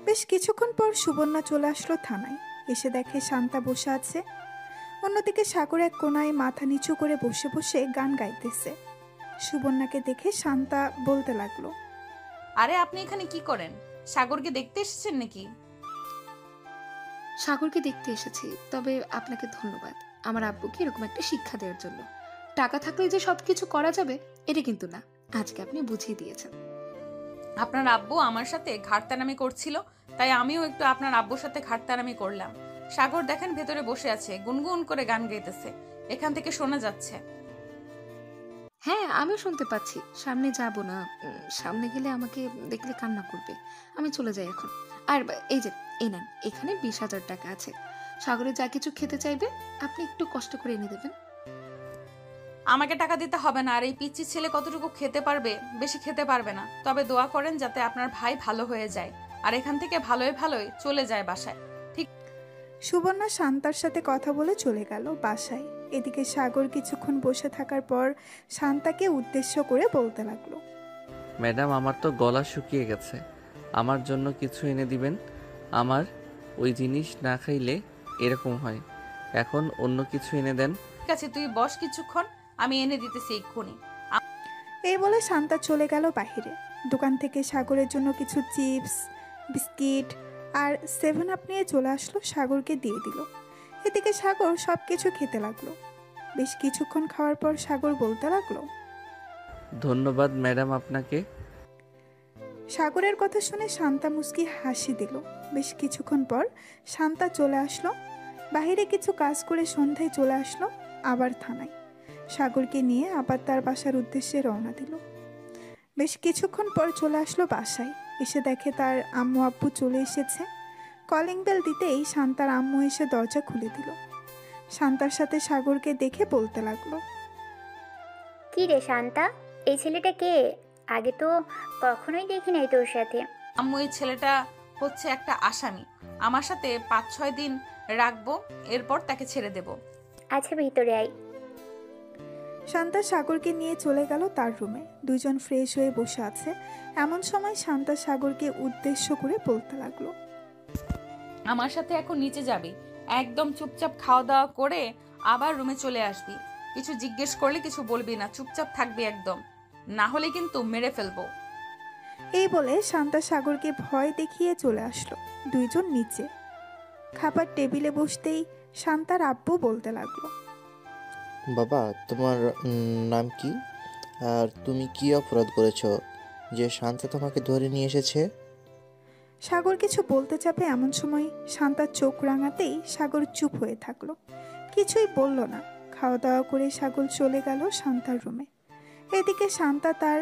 বেশ কিছুক্ষণ পর সুবর্ণা চলে আসলো থানায়। এসে দেখে শান্তা বসে আছে। অন্যদিকে সাগর এক কোনায় মাথা নিচু করে বসে বসে গান গাইতেছে। সুবর্ণাকে দেখে শান্তা বলতে লাগলো, আরে আপনি এখানে কি করেন? সাগরকে দেখতে এসেছেন নাকি? সাগরকে দেখতে এসেছি, তবে আপনাকে ধন্যবাদ আমার আব্বুকে এরকম একটা শিক্ষা দেওয়ার জন্য। টাকা থাকলে যে সবকিছু করা যাবে এটা কিন্তু না, আজকে আপনি বুঝিয়ে দিয়েছেন। আপনার আব্বু আমার সাথে ঘাটতারামি করছিল, তাই আমিও একটু আপনার আব্বুর সাথে ঘাটতারামি করলাম। সাগর দেখেন ভেতরে বসে আছে, গুনগুন করে গান গাইতেছে, এখান থেকে শোনা যাচ্ছে। হ্যাঁ, আমিও শুনতে পাচ্ছি। সামনে যাব না, সামনে গেলে আমাকে দেখলে কান্না করবে। আমি চলে যাই এখন। আর এই যে, এই নেন, এখানে 20,000 টাকা আছে। সাগরে যা কিছু খেতে চাইবে আপনি একটু কষ্ট করে এনে দেবেন। আমাকে টাকা দিতে হবে না। আর এই পিচ্চি ছেলে কতটুকু খেতে পারবে? বেশি খেতে পারবে না। তবে দোয়া করেন যাতে আপনার ভাই ভালো হয়ে যায় আর এখান থেকে ভালোই ভালোই চলে যায় বাসায়। ঠিক। সুবর্ণা শান্তার সাথে কথা বলে চলে গেল বাসায়। এদিকে সাগর কিছুক্ষণ বসে থাকার পর শান্তাকে উদ্দেশ্য করে বলতে লাগলো, ম্যাডাম, আমার তো গলা শুকিয়ে গেছে। আমার জন্য কিছু এনে দিবেন। আমার ওই জিনিস না খাইলে এরকম হয়। এখন অন্য কিছু এনে দেন। ঠিক আছে, তুই বস কিছুক্ষণ, আমি এনে দিতেছি এক্ষুনি। এই বলে শান্তা চলে গেল বাহিরে। দোকান থেকে সাগরের জন্য কিছু চিপস, বিস্কিট আর 7 আপ নিয়ে চলে আসলো, সাগরকে দিয়ে দিল। এদিকে সাগর সব কিছু খেতে লাগলো। বেশ কিছুক্ষণ খাওয়ার পর সাগর বলতে লাগলো, ধন্যবাদ ম্যাডাম আপনাকে। সাগরের কথা শুনে শান্তা মুস্কি হাসি দিল। বেশ কিছুক্ষণ পর শান্তা চলে আসলো বাহিরে, কিছু কাজ করে সন্ধ্যায় চলে আসলো আবার থানায়। সাগরকে নিয়ে আবার তার বাসার উদ্দেশ্যে রওনা দিল। বেশ কিছুক্ষণ পর চলে আসলো বাসায়। এসে দেখে তার আম্মু আব্বু চলে এসেছে। কলিং বেল দিতেই শান্তার আম্মু এসে দরজা খুলে দিল। শান্তার সাথে সাগরকে দেখে বলতে লাগলো, কি রে শান্তা, এই ছেলেটা কে? আগে তো কখনোই দেখি নাই তোর সাথে। আম্মু, এই ছেলেটা হচ্ছে একটা আসামি। আমার সাথে 5-6 দিন রাখবো, এরপর তাকে ছেড়ে দেব। আচ্ছা, ভিতরে আয়। শান্তা সাগরকে নিয়ে চলে গেল তার রুমে। দুজন ফ্রেশ হয়ে বসে আছে। এমন সময় শান্তা সাগরকে উদ্দেশ্য করে বলতে লাগলো, আমার সাথে এখন নিচে যাবি, একদম চুপচাপ খাওয়া দাওয়া করে আবার রুমে চলে আসবি। কিছু জিজ্ঞেস করলে কিছু বলবি না, চুপচাপ থাকবি একদম, না হলে কিন্তু মেরে ফেলবো। এই বলে শান্তা সাগরকে ভয় দেখিয়ে চলে আসলো। দুইজন নিচে খাবার টেবিলে বসতেই শান্তার আব্বু বলতে লাগলো, বাবা, তোমার নাম কি? আর তুমি কি অপরাধ করেছো যে শান্তা তোমাকে ধরে নিয়ে এসেছে? সাগর কিছু বলতে যাবে এমন সময় শান্তার চোখ রাঙাতেই সাগর চুপ হয়ে থাকলো, কিছুই বলল না। খাওয়া দাওয়া করে সাগর চলে গেল শান্তার রুমে। এদিকে শান্তা তার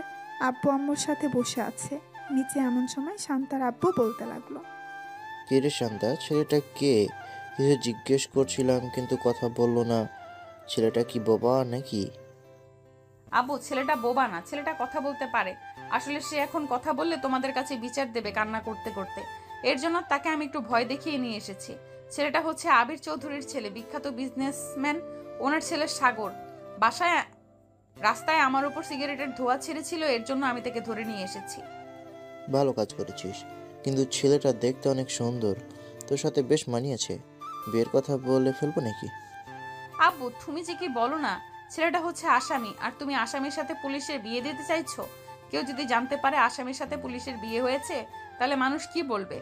আব্বু আম্মুর সাথে বসে আছে নিচে। এমন সময় শান্তার আব্বু বলতে লাগলো, কে রে শান্তা? ছেলেটা কে? কিছু জিজ্ঞেস করছিলাম কিন্তু কথা বললো না। ছেলেটা কি বোবা নাকি? আব্বু, ছেলেটা বোবা না, ছেলেটা কথা বলতে পারে। আসলে সে এখন কথা বললে তোমাদের কাছে বিচার দেবে কান্না করতে করতে। এর জন্য তাকে আমি একটু ভয় দেখিয়ে নিয়ে এসেছি। ছেলেটা হচ্ছে আবির চৌধুরীর ছেলে, বিখ্যাত বিজনেসম্যান। ওনার ছেলে সাগর বাসায় রাস্তায় আমার উপর সিগারেটের ধোঁয়া ছেড়েছিল, এর জন্য আমি তাকে ধরে নিয়ে এসেছি। ভালো কাজ করেছিস, কিন্তু ছেলেটা দেখতে অনেক সুন্দর, তোর সাথে বেশ মানিয়েছে। বিয়ের কথা বলে ফেলবো নাকি? আব্বু, তুমি যে কি বলো না, ছেলেটা হচ্ছে আসামি, আর তুমি আসামির সাথে পুলিশের বিয়ে দিতে চাইছো? কেউ যদি জানতে পারে আসামির সাথে পুলিশের বিয়ে হয়েছে, তাহলে মানুষ কি বলবে?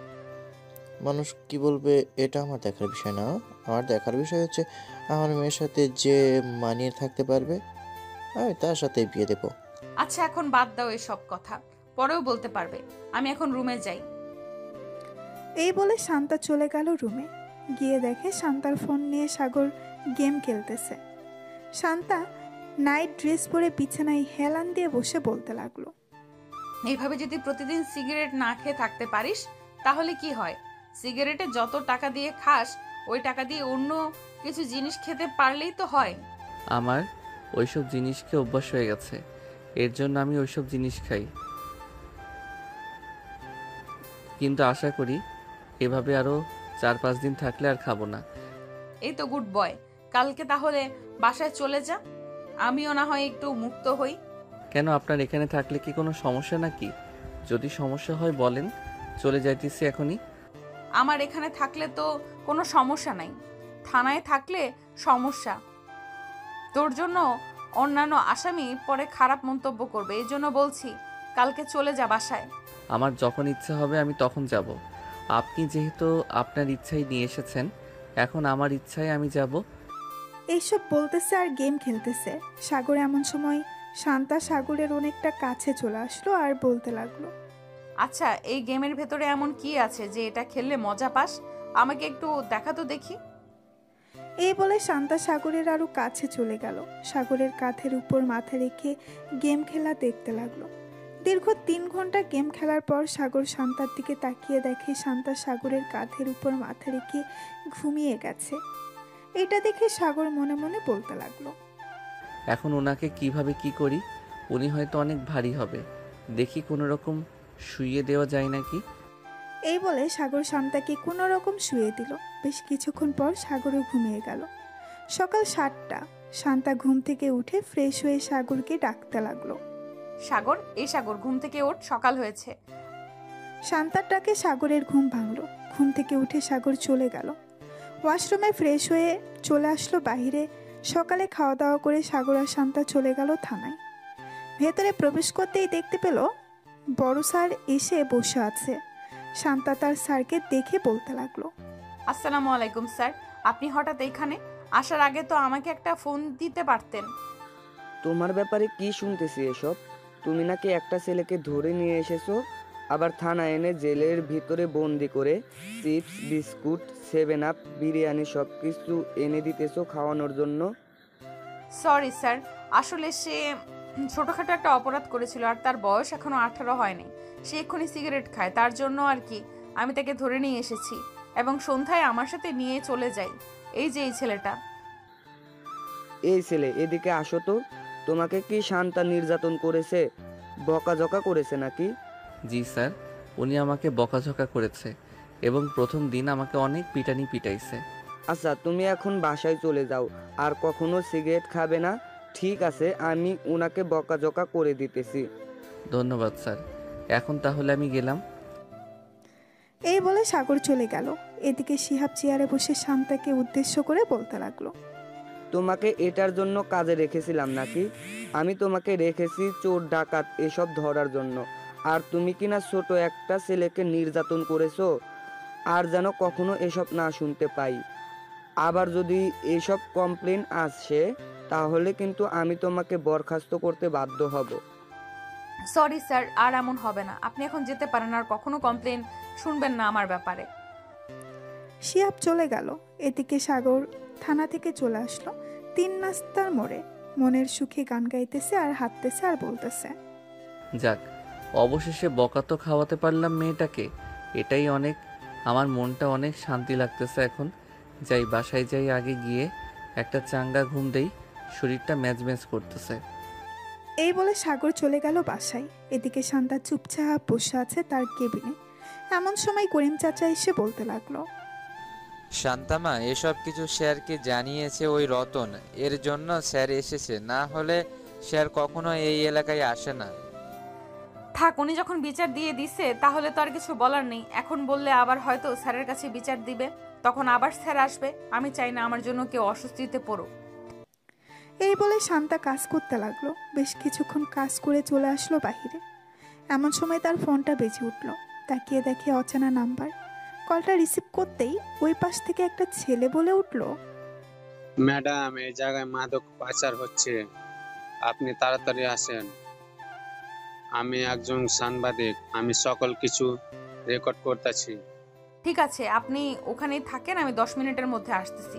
মানুষ কি বলবে এটা আমার দেখার বিষয় না। আমার দেখার বিষয় হচ্ছে আমার মেয়ের সাথে যে মানিয়ে থাকতে পারবে আমি তার সাথে বিয়ে দেবো। আচ্ছা, এখন বাদ দাও এসব কথা, পরেও বলতে পারবে। আমি এখন রুমে যাই। এই বলে শান্তা চলে গেল রুমে। গিয়ে দেখে শান্তার ফোন নিয়ে সাগর গেম খেলতেছে। শান্তা নাইট ড্রেস পরে বিছানায় হেলান দিয়ে বসে বলতে লাগলো, এইভাবে যদি প্রতিদিন সিগারেট না খেয়ে থাকতে পারিস তাহলে কি হয়? সিগারেটে যত টাকা দিয়ে খাস ওই টাকা দিয়ে অন্য কিছু জিনিস খেতে পারলেই তো হয়। আমার ওইসব জিনিসকে অভ্যাস হয়ে গেছে, এর জন্য আমি ওইসব জিনিস খাই। কিন্তু আশা করি এভাবে আরও 4-5 দিন থাকলে আর খাবো না। এই তো গুড বয়, কালকে তাহলে বাসায় চলে যা, আমিও না হয় একটু মুক্ত হই। কেন, আপনার এখানে থাকলে কি কোনো সমস্যা নাকি? যদি সমস্যা হয় বলেন, চলে যাইতেছি এখনই। আমার এখানে থাকলে তো কোনো সমস্যা নাই, থানায় থাকলে সমস্যা। তোর জন্য অন্যান্য আসামি পরে খারাপ মন্তব্য করবে, এই জন্য বলছি কালকে চলে যা বাসায়। আমার যখন ইচ্ছা হবে আমি তখন যাব। আপনি যেহেতু আপনার ইচ্ছাই নিয়ে এসেছেন, এখন আমার ইচ্ছায় আমি যাব। এইসব বলতেছে আর গেম খেলতেছে। সাগর এমন সময় শান্তা সাগরের অনেকটা কাছে চলে আসলো আর বলতে লাগলো, আচ্ছা, এই গেমের ভেতরে এমন কি আছে যে এটা খেললে মজা পাস? আমাকে একটু দেখা তো দেখি। এই বলে শান্তা সাগরের আরো কাছে চলে গেল। সাগরের কাঁধের উপর মাথা রেখে গেম খেলা দেখতে লাগলো। দীর্ঘ 3 ঘন্টা গেম খেলার পর সাগর শান্তার দিকে তাকিয়ে দেখে শান্তা সাগরের কাঁধের উপর মাথা রেখে ঘুমিয়ে গেছে। এটা দেখে সাগর মনে মনে বলতে লাগলো, এখন ওনাকে কিভাবে কি করি? উনি হয়তো অনেক ভারী হবে, দেখি কোনো রকম শুইয়ে দেওয়া যায় নাকি। এই বলে সাগর শান্তাকে কোনো রকম শুয়ে দিল। বেশ কিছুক্ষণ পর সাগরও ঘুমিয়ে গেল। সকাল 7টা। শান্তা ঘুম থেকে উঠে ফ্রেশ হয়ে সাগরকে ডাকতে লাগলো। সাগর, এই সাগর, ঘুম থেকে ওঠ, সকাল হয়েছে। শান্তার ডাকে সাগরের ঘুম ভাঙলো। ঘুম থেকে উঠে সাগর চলে গেল ওয়াশরুমে, ফ্রেশ হয়ে চলে আসলো বাহিরে। সকালে খাওয়া দাওয়া করে সাগর আর শান্তা চলে গেল থানায়। ভেতরে প্রবেশ করতেই দেখতে পেল বড় স্যার এসে বসে আছে। শান্তা তার স্যারকে দেখে বলতে লাগলো, আসসালামু আলাইকুম স্যার, আপনি হঠাৎ এইখানে? আসার আগে তো আমাকে একটা ফোন দিতে পারতেন। তোমার ব্যাপারে কি শুনতেছি এসব? তুমি নাকি একটা ছেলেকে ধরে নিয়ে এসেছো, আবার থানায় এনে জেলের ভিতরে বন্দি করে চিপস, বিস্কুট, 7 আপ, বিরিয়ানি সব কিছু এনে দিতেছো খাওয়ানোর জন্য। সরি স্যার, আসলে সে ছোটখাটো একটা অপরাধ করেছিল আর তার বয়স এখনো 18 হয়নি। সে এক্ষুনি সিগারেট খায়, তার জন্য আর কি আমি তাকে ধরে নিয়ে এসেছি এবং সন্ধ্যায় আমার সাথে নিয়ে চলে যাই। এই যে এই ছেলেটা। এই ছেলে, এদিকে আসো তো। তোমাকে কি শান্তা নির্যাতন করেছে, বকাঝকা করেছে নাকি? জি স্যার, উনি আমাকে বকাঝকা করেছে এবং প্রথম দিন আমাকে অনেক পিটানি পিটাইছে। আচ্ছা, তুমি এখন বাসায় চলে যাও, আর কখনো সিগারেট খাবে না, ঠিক আছে? আমি ওনাকে বকাঝকা করে দিতেছি। ধন্যবাদ স্যার, এখন তাহলে আমি গেলাম। এই বলে সাগর চলে গেল। এদিকে শিহাব চেয়ারে বসে শান্তাকে উদ্দেশ্য করে বলতে লাগলো, তোমাকে এটার জন্য কাজে রেখেছিলাম নাকি? আমি তোমাকে রেখেছি চোর ডাকাত এসব ধরার জন্য, আর তুমি কিনা ছোট একটা ছেলেকে নির্যাতন করেছো। আর যেন কখনো এসব না শুনতে পাই। আবার যদি এসব কমপ্লেন আসে তাহলে কিন্তু আমি তোমাকে বরখাস্ত করতে বাধ্য হব। সরি স্যার, আর এমন হবে না। আপনি এখন যেতে পারেন, আর কখনো কমপ্লেন শুনবেন না আমার ব্যাপারে। শিহাব চলে গেল। এদিকে সাগর থানা থেকে চলে আসলো 3 নাস্তার মোড়ে। মনের সুখে গান গাইতেছে আর হাঁটতেছে আর বলতেছে, যাক, অবশেষে বকা তো খাওয়াতে পারলাম মেয়েটাকে, এটাই অনেক। আমার মনটা অনেক শান্তি লাগতেছে এখন। যাই, বাসায় যাই, আগে গিয়ে একটা চাঙ্গা ঘুম দেই, শরীরটা ম্যাজম্যাজ করতেছে। এই বলে সাগর চলে গেল বাসায়। এদিকে শান্তা চুপচাপ বসে আছে তার কেবিনে। এমন সময় করিম চাচা এসে বলতে লাগলো, শান্তামা, এসব কিছু স্যারকে জানিয়েছে ওই রতন, এর জন্য স্যার এসেছে, না হলে স্যার কখনো এই এলাকায় আসে না। থাক, উনি যখন বিচার দিয়ে দিছে তাহলে তো আর কিছু বলার নেই। এখন বললে আবার হয়তো স্যারের কাছে বিচার দিবে, তখন আবার স্যার আসবে। আমি চাই না আমার জন্য কেউ অস্বস্তিতে পড়ুক। এই বলে শান্তা কাজ করতে লাগলো। বেশ কিছুক্ষণ কাজ করে চলে আসলো বাহিরে। এমন সময় তার ফোনটা বেজে উঠলো। তাকিয়ে দেখে অচেনা নাম্বার। কলটা রিসিভ করতেই ওই পাশ থেকে একটা ছেলে বলে উঠলো, ম্যাডাম, এই জায়গায় মাদক পাচার হচ্ছে, আপনি তাড়াতাড়ি আসেন। আমি একজন সাংবাদিক, আমি সকল কিছু রেকর্ড করতেছি। ঠিক আছে, আপনি ওখানেই থাকেন, আমি 10 মিনিটের মধ্যে আসতেছি।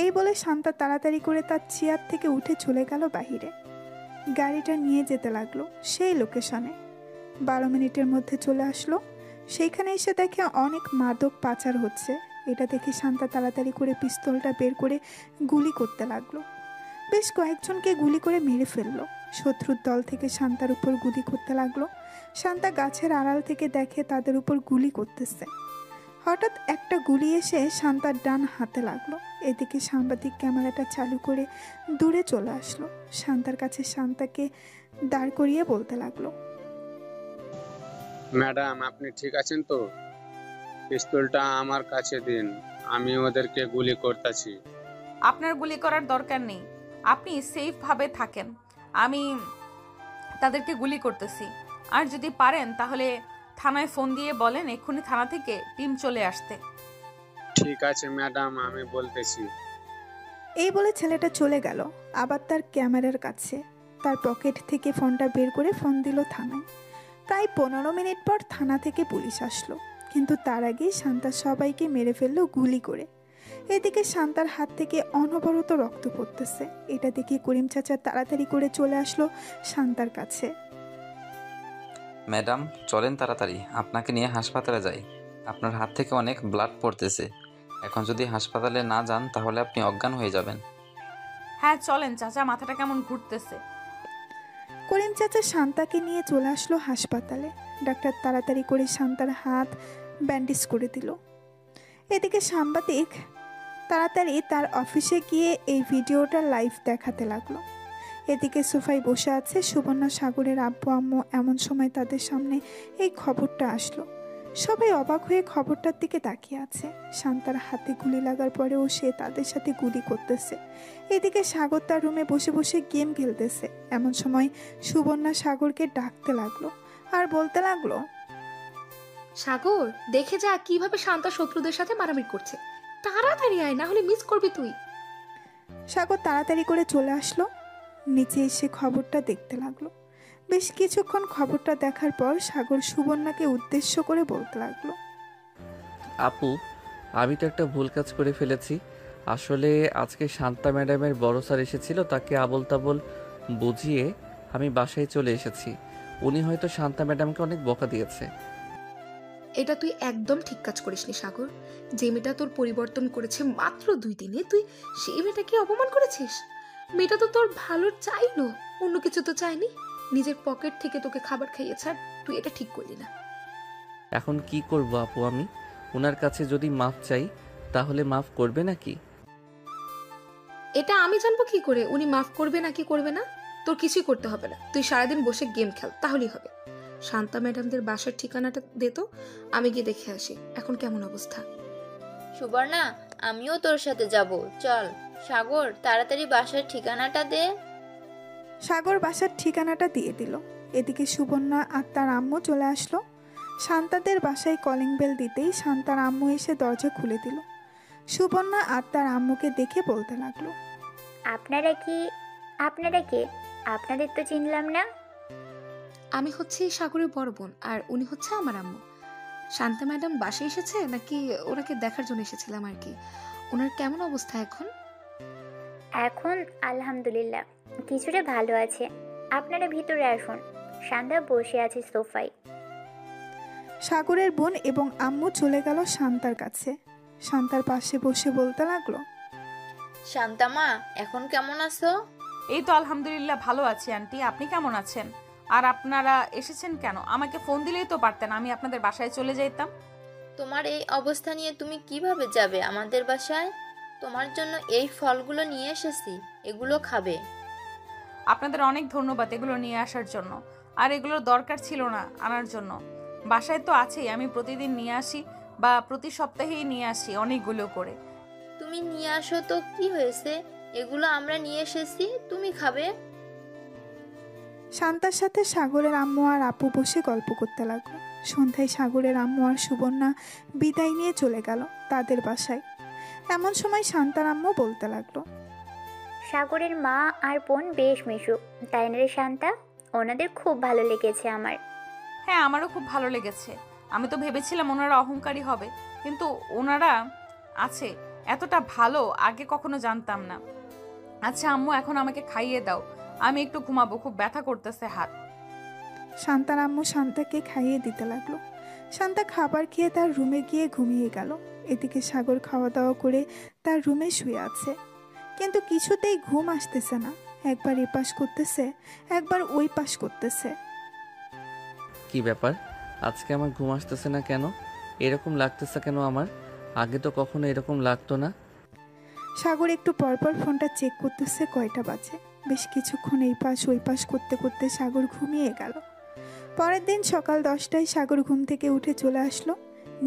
এই বলে শান্তা তাড়াতাড়ি করে তার চেয়ার থেকে উঠে চলে গেল বাহিরে। গাড়িটা নিয়ে যেতে লাগলো সেই লোকেশনে। 12 মিনিটের মধ্যে চলে আসলো। সেইখানে এসে দেখে অনেক মাদক পাচার হচ্ছে। এটা দেখে শান্তা তাড়াতাড়ি করে পিস্তলটা বের করে গুলি করতে লাগলো। বেশ কয়েকজনকে গুলি করে মেরে ফেললো। শত্রুর দল থেকে শান্তার উপর গুলি করতে লাগলো। শান্তা গাছের আড়াল থেকে দেখে তাদের উপর গুলি করতেছে। হঠাৎ একটা গুলি এসে শান্তার ডান হাতে লাগলো। এদিকে সাংবাদিক ক্যামেরাটা চালু করে দূরে চলে আসলো। শান্তার কাছে শান্তাকে দাঁড় করিয়ে বলতে লাগলো, ম্যাডাম, আপনি ঠিক আছেন তো? পিস্তলটা আমার কাছে দিন, আমি ওদেরকে গুলি করতেছি। আপনার গুলি করার দরকার নেই, আপনি সেফ ভাবে থাকেন। আমি তাদেরকে গুলি করতেছি। আর যদি পারেন তাহলে থানায় ফোন দিয়ে বলেন এক্ষুনি থানা থেকে টিম চলে আসতে। ঠিক আছে ম্যাডাম, আমি বলতেছি। এই বলে ছেলেটা চলে গেল আবার তার ক্যামেরার কাছে। তার পকেট থেকে ফোনটা বের করে ফোন দিল থানায়। প্রায় 15 মিনিট পর থানা থেকে পুলিশ আসলো। কিন্তু তার আগেই শান্তা সবাইকে মেরে ফেললো গুলি করে। এদিকে শান্তার হাত থেকে অনবরত রক্ত পড়তেছে। এটা দেখে করিম চাচা তাড়াতাড়ি করে চলে আসলো শান্তার কাছে। ম্যাডাম, চলেন তাড়াতাড়ি, আপনাকে নিয়ে হাসপাতালে যাই। আপনার হাত থেকে অনেক ব্লাড পড়তেছে। এখন যদি হাসপাতালে না যান তাহলে আপনি অজ্ঞান হয়ে যাবেন। হ্যাঁ চলেন চাচা, মাথাটা কেমন ঘুরতেছে। করিম চাচা শান্তাকে নিয়ে চলে আসলো হাসপাতালে। ডাক্তার তাড়াতাড়ি করে শান্তার হাত ব্যান্ডেজ করে দিল। এদিকে সাংবাদিক তাড়াতাড়ি তার অফিসে গিয়ে এই ভিডিওটা লাইভ দেখাতে লাগলো। এদিকে সোফায় বসে আছে সুবর্ণা সাগরের আব্বু আম্মু। এমন সময় তাদের সামনে এই খবরটা আসলো। সবাই অবাক হয়ে খবরটার দিকে তাকিয়ে আছে। শান্তার হাতে গুলি লাগার পরেও সে তাদের সাথে গুলি করতেছে। এদিকে সাগর তার রুমে বসে বসে গেম খেলতেছে। এমন সময় সুবর্ণা সাগরকে ডাকতে লাগলো আর বলতে লাগলো, সাগর, দেখে যা কিভাবে শান্তা শত্রুদের সাথে মারামারি করছে। তাড়াতাড়ি আয়, না হলে মিস করবি তুই। সাগর তাড়াতাড়ি করে চলে আসলো। নিচে এসে খবরটা দেখতে লাগলো। বেশ কিছুক্ষণ খবরটা দেখার পর সাগর সুবর্ণাকে উদ্দেশ্য করে বলতে লাগলো, আপু, আমি তো একটা ভুল কাজ করে ফেলেছি। আসলে আজকে শান্তা ম্যাডামের বড় স্যার এসেছিল, তাকে আবল তাবল বুঝিয়ে আমি বাসায় চলে এসেছি। উনি হয়তো শান্তা ম্যাডামকে অনেক বকা দিয়েছে। এটা তুই একদম ঠিক কাজ করিসনি সাগর। যে মেয়েটা তোর পরিবর্তন করেছে মাত্র 2 দিনে, তুই সেই মেয়েটাকে অপমান করেছিস। মেয়েটা তো তোর ভালো চাইলো, অন্য কিছু তো চাইনি। নিজের পকেট থেকে তোকে খাবার খাইয়েছে, আর তুই এটা ঠিক করলি না। এখন কি করব আপু আমি? ওনার কাছে যদি মাফ চাই তাহলে মাফ করবে নাকি? এটা আমি জানবো কি করে উনি মাফ করবে নাকি করবে না? তোর কিছুই করতে হবে না, তুই সারাদিন বসে গেম খেল, তাহলেই হবে। শান্তা ম্যাডামদের বাসার ঠিকানাটা দে তো, আমি গিয়ে দেখে আসি এখন কেমন অবস্থা। সুবর্ণা, আমিও তোর সাথে যাব, চল। সাগর, তাড়াতাড়ি বাসার ঠিকানাটা দে। সাগর বাসার ঠিকানাটা দিয়ে দিল। এদিকে সুবর্ণা আর তার আম্মু চলে আসলো। শান্তাদের বাসায় কলিং বেল দিতেই শান্তার আম্মু এসে দরজা খুলে দিল। সুবর্ণা আর তার আম্মুকে দেখে বলতে লাগলো, আপনারা কে? আপনাদের তো চিনলাম না। আমি হচ্ছি সাগরের বড় বোন, আর উনি হচ্ছে আমার আম্মু। শান্তা ম্যাডাম বাসায় এসেছে নাকি ওনাকে দেখার জন্য এসেছিলাম আর কি। ওনার কেমন অবস্থা এখন? এখন আলহামদুলিল্লাহ কিছুটা ভালো আছে। আপনারা ভিতরে আসুন, শান্তা বসে আছে সোফায়। সাগরের বোন এবং আম্মু চলে গেল শান্তার কাছে। শান্তার পাশে বসে বলতে লাগলো, শান্তামা এখন কেমন আছো? এই তো আলহামদুলিল্লাহ ভালো আছি আন্টি, আপনি কেমন আছেন? আর আপনারা এসেছেন কেন? আমাকে ফোন দিলেই তো পারতেন, আমি আপনাদের বাসায় চলে যেতাম। তোমার এই অবস্থা নিয়ে তুমি কিভাবে যাবে আমাদের বাসায়? তোমার জন্য এই ফলগুলো নিয়ে এসেছি, এগুলো খাবে। আপনাদের অনেক ধন্যবাদ এগুলো নিয়ে আসার জন্য, আর এগুলোর দরকার ছিল না আনার জন্য। বাসায় তো আছেই, আমি প্রতিদিন নিয়ে আসি বা প্রতি সপ্তাহেই নিয়ে আসি অনেকগুলো করে। তুমি নিয়ে আসো তো কি হয়েছে, এগুলো আমরা নিয়ে এসেছি, তুমি খাবে। শান্তার সাথে সাগরের আম্মু আর আপু বসে গল্প করতে লাগলো। সন্ধ্যায় সাগরের আম্মু আর সুবর্ণা বিদায় নিয়ে চলে গেল তাদের বাসায়। এমন সময় শান্তার আম্মু বলতে লাগলো, সাগরের মা আর বোন বেশ মিশুক, তাই না রে শান্তা? ওনাদের খুব ভালো লেগেছে আমার। হ্যাঁ, আমারও খুব ভালো লেগেছে। আমি তো ভেবেছিলাম ওনারা অহংকারী হবে, কিন্তু ওনারা আছে এতটা ভালো আগে কখনো জানতাম না। আচ্ছা আম্মু, এখন আমাকে খাইয়ে দাও, আমি একটু ঘুমাবো, খুব ব্যথা করতেছে হাত। শান্তার আম্মু শান্তাকে খাইয়ে দিতে লাগলো। শান্তা খাবার খেয়ে তার রুমে গিয়ে ঘুমিয়ে গেল। এদিকে সাগর খাওয়া দাওয়া করে তার রুমে শুয়ে আছে, কিন্তু কিছুতেই ঘুম আসতেছে না। একবার এ পাশ করতেছে, একবার ওই পাশ করতেছে। কি ব্যাপার, আজকে আমার ঘুম আসতেছে না কেন? এরকম লাগতেছে কেন আমার? আগে তো কখনো এরকম লাগতো না। সাগর একটু পরপর ফোনটা চেক করতেছে কয়টা বাজে। বেশ কিছুক্ষণ এই পাশ ওই পাশ করতে করতে সাগর ঘুমিয়ে গেল। পরের দিন সকাল 10টায় সাগর ঘুম থেকে উঠে চলে আসলো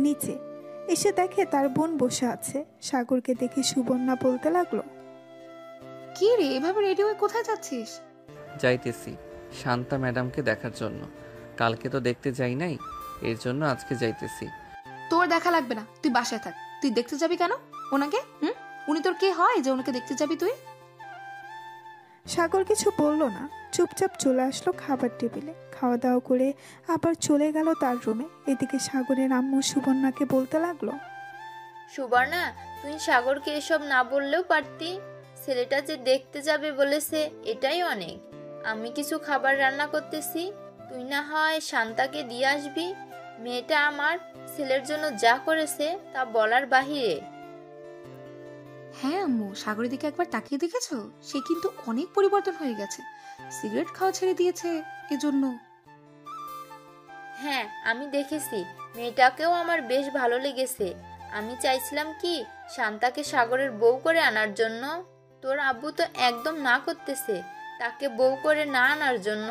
নিচে। এসে দেখে তার বোন বসে আছে। সাগরকে দেখে সুবর্ণা বলতে লাগলো, কি রে, এভাবে রেডি হয়ে কোথায় যাচ্ছিস? যাইতেছি শান্তা ম্যাডামকে দেখার জন্য। কালকে তো দেখতে যাই নাই, এর জন্য আজকে যাইতেছি। তোর দেখা লাগবে না, তুই বাসায় থাক। তুই দেখতে যাবি কেন ওনাকে? উনি তোর কে হয় যে ওনাকে দেখতে যাবি তুই? সাগর কিছু বলল না, চুপচাপ চলে আসলো খাবার টেবিলে। খাওয়া দাওয়া করে আবার চলে গেল তার রুমে। এদিকে সাগরের আম্মু সুবর্ণাকে বলতে লাগলো, সুবর্ণা, তুই সাগরকে এসব না বললেও পারতি। ছেলেটা যে দেখতে যাবে বলেছে, এটাই অনেক। আমি কিছু খাবার রান্না করতেছি, তুই না হয় শান্তাকে দিয়ে আসবি। মেয়েটা আমার ছেলের জন্য যা করেছে তা বলার বাহিরে। হ্যাঁ আম্মু, সাগরের দিকে একবার তাকিয়ে দেখেছো? সে কিন্তু অনেক পরিবর্তন হয়ে গেছে। সিগারেট খাওয়া ছেড়ে দিয়েছে এজন্য। হ্যাঁ, আমি দেখেছি, মেয়েটাকেও আমার বেশ ভালো লেগেছে। আমি চাইছিলাম কি শান্তাকে সাগরের বউ করে আনার জন্য। তোর আব্বু তো একদম না করতেছে তাকে বউ করে না আনার জন্য।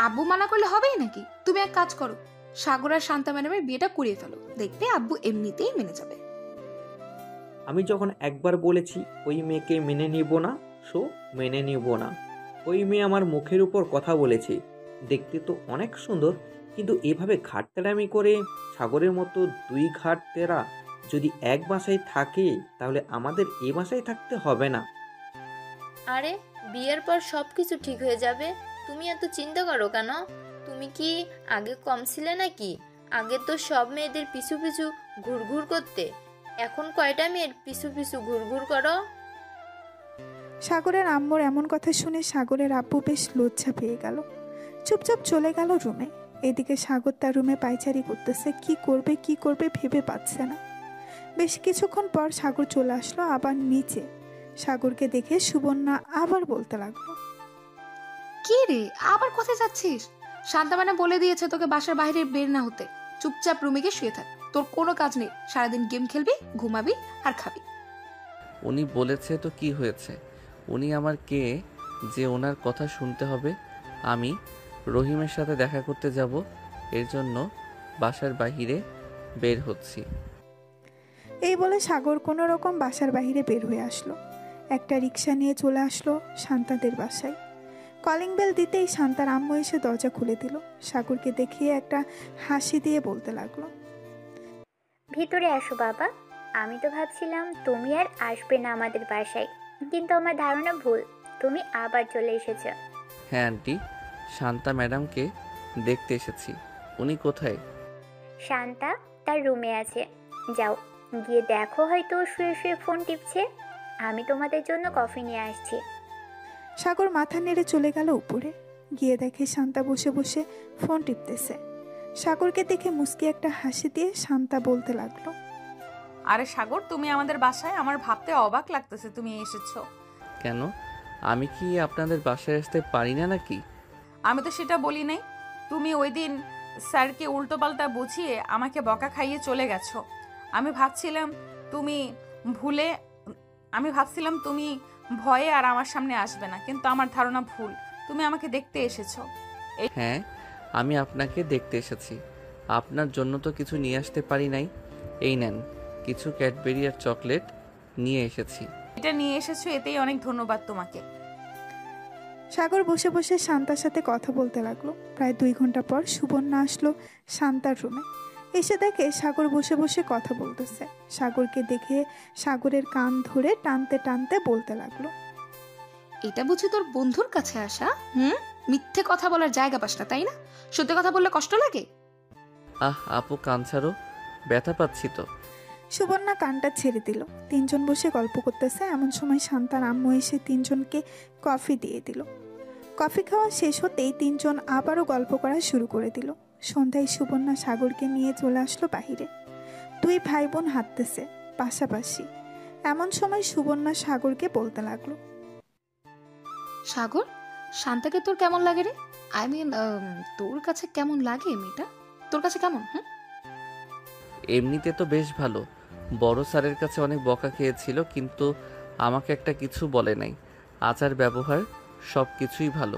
আব্বু মানা করলে হবেই নাকি? তুমি এক কাজ করো, সাগর আর শান্তা ম্যাডামের বিয়েটা করিয়ে ফেলো, দেখবে আব্বু এমনিতেই মেনে যাবে। আমি যখন একবার বলেছি ওই মেয়েকে মেনে নিব না, সো মেনে নিব না। ওই মেয়ে আমার মুখের উপর কথা বলেছে, দেখতে তো অনেক সুন্দর, কিন্তু এভাবে ঘাটতেরামি করে সাগরের মতো দুই ঘাটতেরা যদি এক বাসায় থাকে তাহলে আমাদের এ বাসায় থাকতে হবে না। আরে, বিয়ের পর সবকিছু ঠিক হয়ে যাবে, তুমি এত চিন্তা করো কেন? তুমি কি আগে কম ছিলে নাকি? আগে তো সব মেয়েদের পিছু পিছু ঘুরঘুর করতে, এখন কয়টা মেয়ের পিছু পিছু ঘুরঘুর করো? সাগরের আম্মুর এমন কথা শুনে সাগরের আব্বু বেশ লজ্জা পেয়ে গেল। চুপচাপ চলে গেল রুমে। এদিকে সাগর তার রুমে পায়চারি করতেছে, কি করবে ভেবে পাচ্ছে না। বেশ কিছুক্ষণ পর সাগর চলে আসলো আবার নিচে। সাগরকে দেখে সুবর্ণা আবার বলতে লাগলো, কি রে, আবার কোথায় যাচ্ছিস? শান্তা ম্যাডাম বলে দিয়েছে তোকে বাসার বাইরে বের না হতে। চুপচাপ রুমে গিয়ে শুয়ে থাক, তোর কোনো কাজ নেই। সারাদিন গেম খেলবি, ঘুমাবি আর খাবি। উনি বলেছে তো কি হয়েছে? উনি আমার কে যে ওনার কথা শুনতে হবে? আমি রহিমের সাথে দেখা করতে যাব, এর জন্য বাসার বাহিরে বের হচ্ছি। এই বলে সাগর কোনো রকম বাসার বাইরে বের হয়ে আসলো। একটা রিক্সা নিয়ে চলে আসলো শান্তাদের বাসায়। কলিং বেল দিতেই শান্তার আম্মু এসে দরজা খুলে দিল। সাগরকে দেখিয়ে একটা হাসি দিয়ে বলতে লাগলো, ভিতরে আসো বাবা। আমি তো ভাবছিলাম তুমি আর আসবে না আমাদের বাসায়, কিন্তু আমার ধারণা ভুল, তুমি আবার চলে এসেছো। হ্যাঁ আন্টি, শান্তা ম্যাডামকে দেখতে এসেছি। উনি কোথায়? শান্তা তার রুমে আছে, যাও গিয়ে দেখো, হয়তো শুয়ে শুয়ে ফোন টিপছে। আমি তোমাদের জন্য কফি নিয়ে আসছি। সাগর মাথা নেড়ে চলে গেল উপরে। গিয়ে দেখে শান্তা বসে বসে ফোন টিপতেছে। সাগরকে দেখে মুস্কি একটা হাসি দিয়ে শান্তা বলতে লাগলো, আরে সাগর, তুমি আমাদের বাসায়? আমার ভাবতে অবাক লাগতেছে তুমি এসেছো। কেন, আমি কি আপনাদের বাসায় আসতে পারি না নাকি? আমি তো সেটা বলি নাই। তুমি ওই দিন স্যারকে উল্টোপাল্টা বুঝিয়ে আমাকে বকা খাইয়ে চলে গেছো। আমি ভাবছিলাম তুমি ভয়ে আর আমার সামনে আসবে না, কিন্তু আমার ধারণা ভুল, তুমি আমাকে দেখতে এসেছো। হ্যাঁ, আমি আপনাকে দেখতে এসেছি। আপনার জন্য তো কিছু নিয়ে আসতে পারি নাই। এই নেন, কিছু ক্যাডবেরি আর চকলেট নিয়ে এসেছি। এটা নিয়ে এসেছো, এতেই অনেক ধন্যবাদ তোমাকে। সাগর বসে বসে শান্তার সাথে কথা বলতে লাগলো। প্রায় 2 ঘন্টা পর সুবর্ণা আসলো শান্তার রুমে। এসে দেখে সাগর বসে বসে কথা বলতেছে। সাগরকে দেখে সাগরের কান ধরে টানতে টানতে বলতে লাগলো, এটা বুঝি তোর বন্ধুর কাছে আসা? মিথ্যে কথা বলার জায়গা পাস না, তাই না? সত্যি কথা বললে কষ্ট লাগে? আপু কান ছাড়ো, ব্যথা পাচ্ছি তো। সুবর্ণা কানটা ছেড়ে দিল। 3 জন বসে গল্প করতেছে। এমন সময় শান্তার আম্মু এসে 3 জনকে কফি দিয়ে দিল। কফি খাওয়া শেষ হতেই 3 জন আবারও গল্প করা শুরু করে দিল। সন্ধ্যায় সুবর্ণা সাগরকে নিয়ে চলে আসলো বাহিরে। 2 ভাই বোন হাঁটতেছে পাশাপাশি। এমন সময় সুবর্ণা সাগরকে বলতে লাগলো, সাগর, শান্তাকে তোর কেমন লাগে রে? আই মিন, তোর কাছে কেমন লাগে মেয়েটা? তোর কাছে কেমন? এমনিতে তো বেশ ভালো। বড় স্যারের কাছে অনেক বকা খেয়েছিল, কিন্তু আমাকে একটা কিছু বলে নাই। আচার ব্যবহার সব কিছুই ভালো।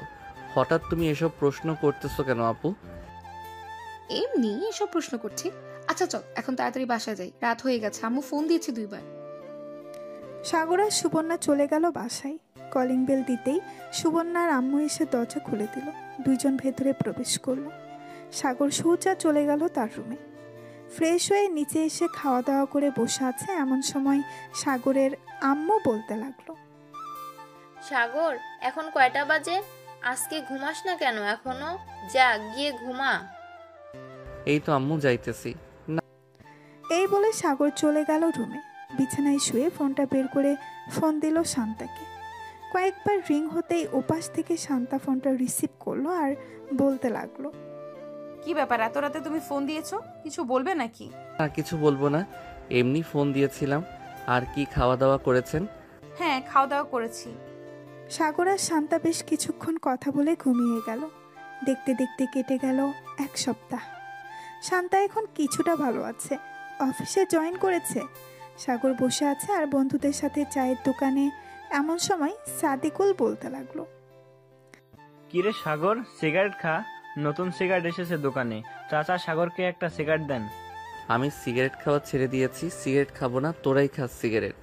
হঠাৎ তুমি এসব প্রশ্ন করতেছো কেন আপু? এমনি এসব প্রশ্ন করছি। আচ্ছা চল, এখন তাড়াতাড়ি বাসায় যাই, রাত হয়ে গেছে, আম্মু ফোন দিয়েছে 2 বার। সাগর আর সুবর্ণা চলে গেল বাসায়। কলিং বেল দিতেই সুবর্ণার আম্মু এসে দরজা খুলে দিল। 2 জন ভেতরে প্রবেশ করলো। সাগর সোজা চলে গেল তার রুমে। ফ্রেশ হয়ে নিচে এসে খাওয়া দাওয়া করে বসে আছে। এমন সময় সাগরের আম্মু বলতে লাগলো, সাগর, এখন কয়টা বাজে? আজকে ঘুমাস না কেন এখনো? যা গিয়ে ঘুমা। এই তো আম্মু যাইতেছি। এই বলে সাগর চলে গেল রুমে। বিছানায় শুয়ে ফোনটা বের করে ফোন দিল শান্তাকে। কয়েকবার রিং হতেই ওপাশ থেকে শান্তা ফোনটা রিসিভ করলো আর বলতে লাগলো, কি ব্যাপার, এত রাতে তুমি ফোন দিয়েছো? কিছু বলবে নাকি? আর কিছু বলবো না, এমনি ফোন দিয়েছিলাম। আর কি খাওয়া দাওয়া করেছেন? হ্যাঁ, খাওয়া দাওয়া করেছি। সাগর আর শান্তা বেশ কিছুক্ষণ কথা বলে ঘুমিয়ে গেল। দেখতে দেখতে কেটে গেল 1 সপ্তাহ। শান্তা এখন কিছুটা ভালো আছে, অফিসে জয়েন করেছে। সাগর বসে আছে আর বন্ধুদের সাথে চায়ের দোকানে। এমন সময় সাদিকুল বলতে লাগলো, কিরে সাগর, সিগারেট খা। নতুন সিগারেট এসেছে দোকানে, চাচা সাগরকে একটা সিগারেট দেন। আমি সিগারেট খাওয়া ছেড়ে দিয়েছি। সিগারেট খাবো না, তোরাই খাস সিগারেট।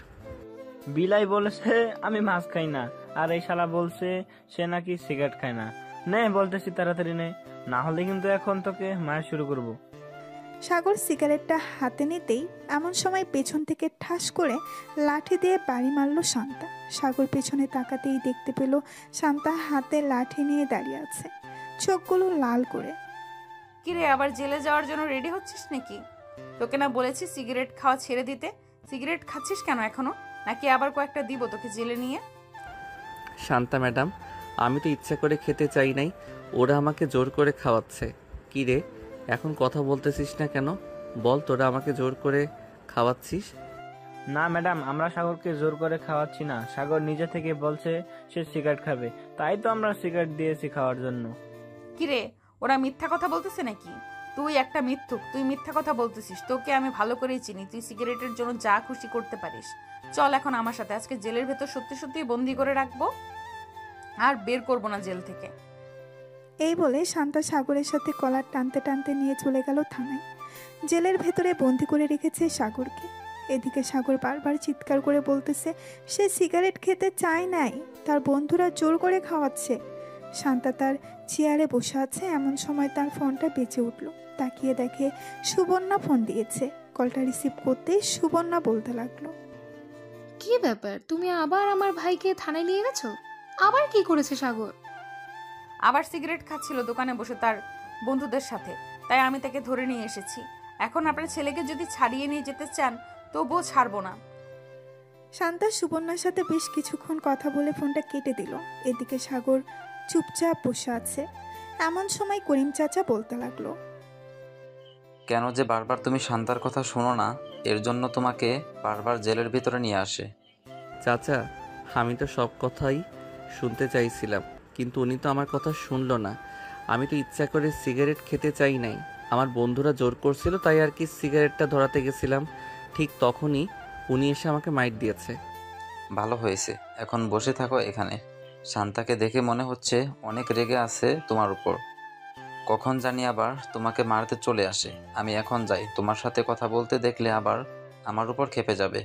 বিলাই বলেছে আমি মাছ খাই না, আর এই শালা বলছে সে নাকি সিগারেট খায় না। নে বলতেছি তাড়াতাড়ি নে, না হলে কিন্তু এখন তোকে মারা শুরু করব। সাগর সিগারেটটা হাতে নিতেই এমন সময় পেছন থেকে ঠাস করে লাঠি দিয়ে বাড়ি মারল শান্তা। সাগর পেছনে তাকাতেই দেখতে পেল শান্তা হাতে লাঠি নিয়ে দাঁড়িয়ে আছে, চোখগুলো লাল করে। কিরে, আবার জেলে যাওয়ার জন্য রেডি হচ্ছিস নাকি? তোকে না বলেছি সিগারেট খাওয়া ছেড়ে দিতে? সিগারেট খাচ্ছিস কেন এখনো? নাকি আবার কয়েকটা দিব তোকে জেলে নিয়ে? শান্তা ম্যাডাম, আমি তো ইচ্ছা করে খেতে চাই নাই, ওরা আমাকে জোর করে খাওয়াচ্ছে। কি রে, এখন কথা বলতেছিস না কেন? বল, তোরা আমাকে জোর করে খাওয়াচ্ছিস? না ম্যাডাম, আমরা সাগরকে জোর করে খাওয়াচ্ছি না। সাগর নিজে থেকে বলছে সে সিগারেট খাবে, তাই তো আমরা সিগারেট দিয়েছি খাওয়ার জন্য। কিরে, ওরা মিথ্যা কথা বলতেছে নাকি? তুই একটা মিথ্যুক, তুই মিথ্যা কথা বলতেছিস। তোকে আমি ভালো করেই চিনি, তুই সিগারেটের জন্য যা খুশি করতে পারিস। চল এখন আমার সাথে, আজকে জেলের ভেতর সত্যি সত্যি বন্দি করে রাখবো, আর বের করবো না জেল থেকে। এই বলে শান্তা সাগরের সাথে কলার টানতে টানতে নিয়ে চলে গেল থানায়। জেলের ভেতরে বন্দি করে রেখেছে সাগরকে। এদিকে সাগর বারবার চিৎকার করে বলতেছে সে সিগারেট খেতে চায় নাই, তার বন্ধুরা জোর করে খাওয়াচ্ছে। শান্তা তার চেয়ারে বসে আছে, এমন সময় তার ফোনটা বেজে উঠল। তাকিয়ে দেখে সুবর্ণা ফোন দিয়েছে। কলটা রিসিভ করতেই সুবর্ণা বলতে লাগলো, কি ব্যাপার, তুমি আবার আমার ভাইকে থানায় নিয়ে গেছো? আবার কি করেছে সাগর? আবার সিগারেট খাচ্ছিল দোকানে বসে তার বন্ধুদের সাথে, তাই আমি তাকে ধরে নিয়ে এসেছি। এখন আপনার ছেলেকে যদি ছাড়িয়ে নিয়ে যেতে চান তবুও ছাড়বো না। শান্তা সুবর্ণার সাথে বেশ কিছুক্ষণ কথা বলে ফোনটা কেটে দিল। এদিকে সাগর চুপচাপ বসে আছে। এমন সময় করিম চাচা বলতে লাগলো, কেন যে বারবার তুমি শান্তার কথা শোনো না, এর জন্য তোমাকে বারবার জেলের ভিতরে নিয়ে আসে। চাচা, আমি তো সব কথাই শুনতে চাইছিলাম, কিন্তু উনি তো আমার কথা শুনলো না। আমি তো ইচ্ছা করে সিগারেট খেতে চাই নাই, আমার বন্ধুরা জোর করছিল, তাই আর কি সিগারেটটা ধরাতে গেছিলাম। ঠিক তখনই উনি এসে আমাকে মাইট দিয়েছে। ভালো হয়েছে, এখন বসে থাকো এখানে। শান্তাকে দেখে মনে হচ্ছে অনেক রেগে আছে তোমার উপর। কখন জানি আবার তোমাকে মারতে চলে আসে। আমি এখন যাই, তোমার সাথে কথা বলতে দেখলে আবার আমার উপর খেপে যাবে।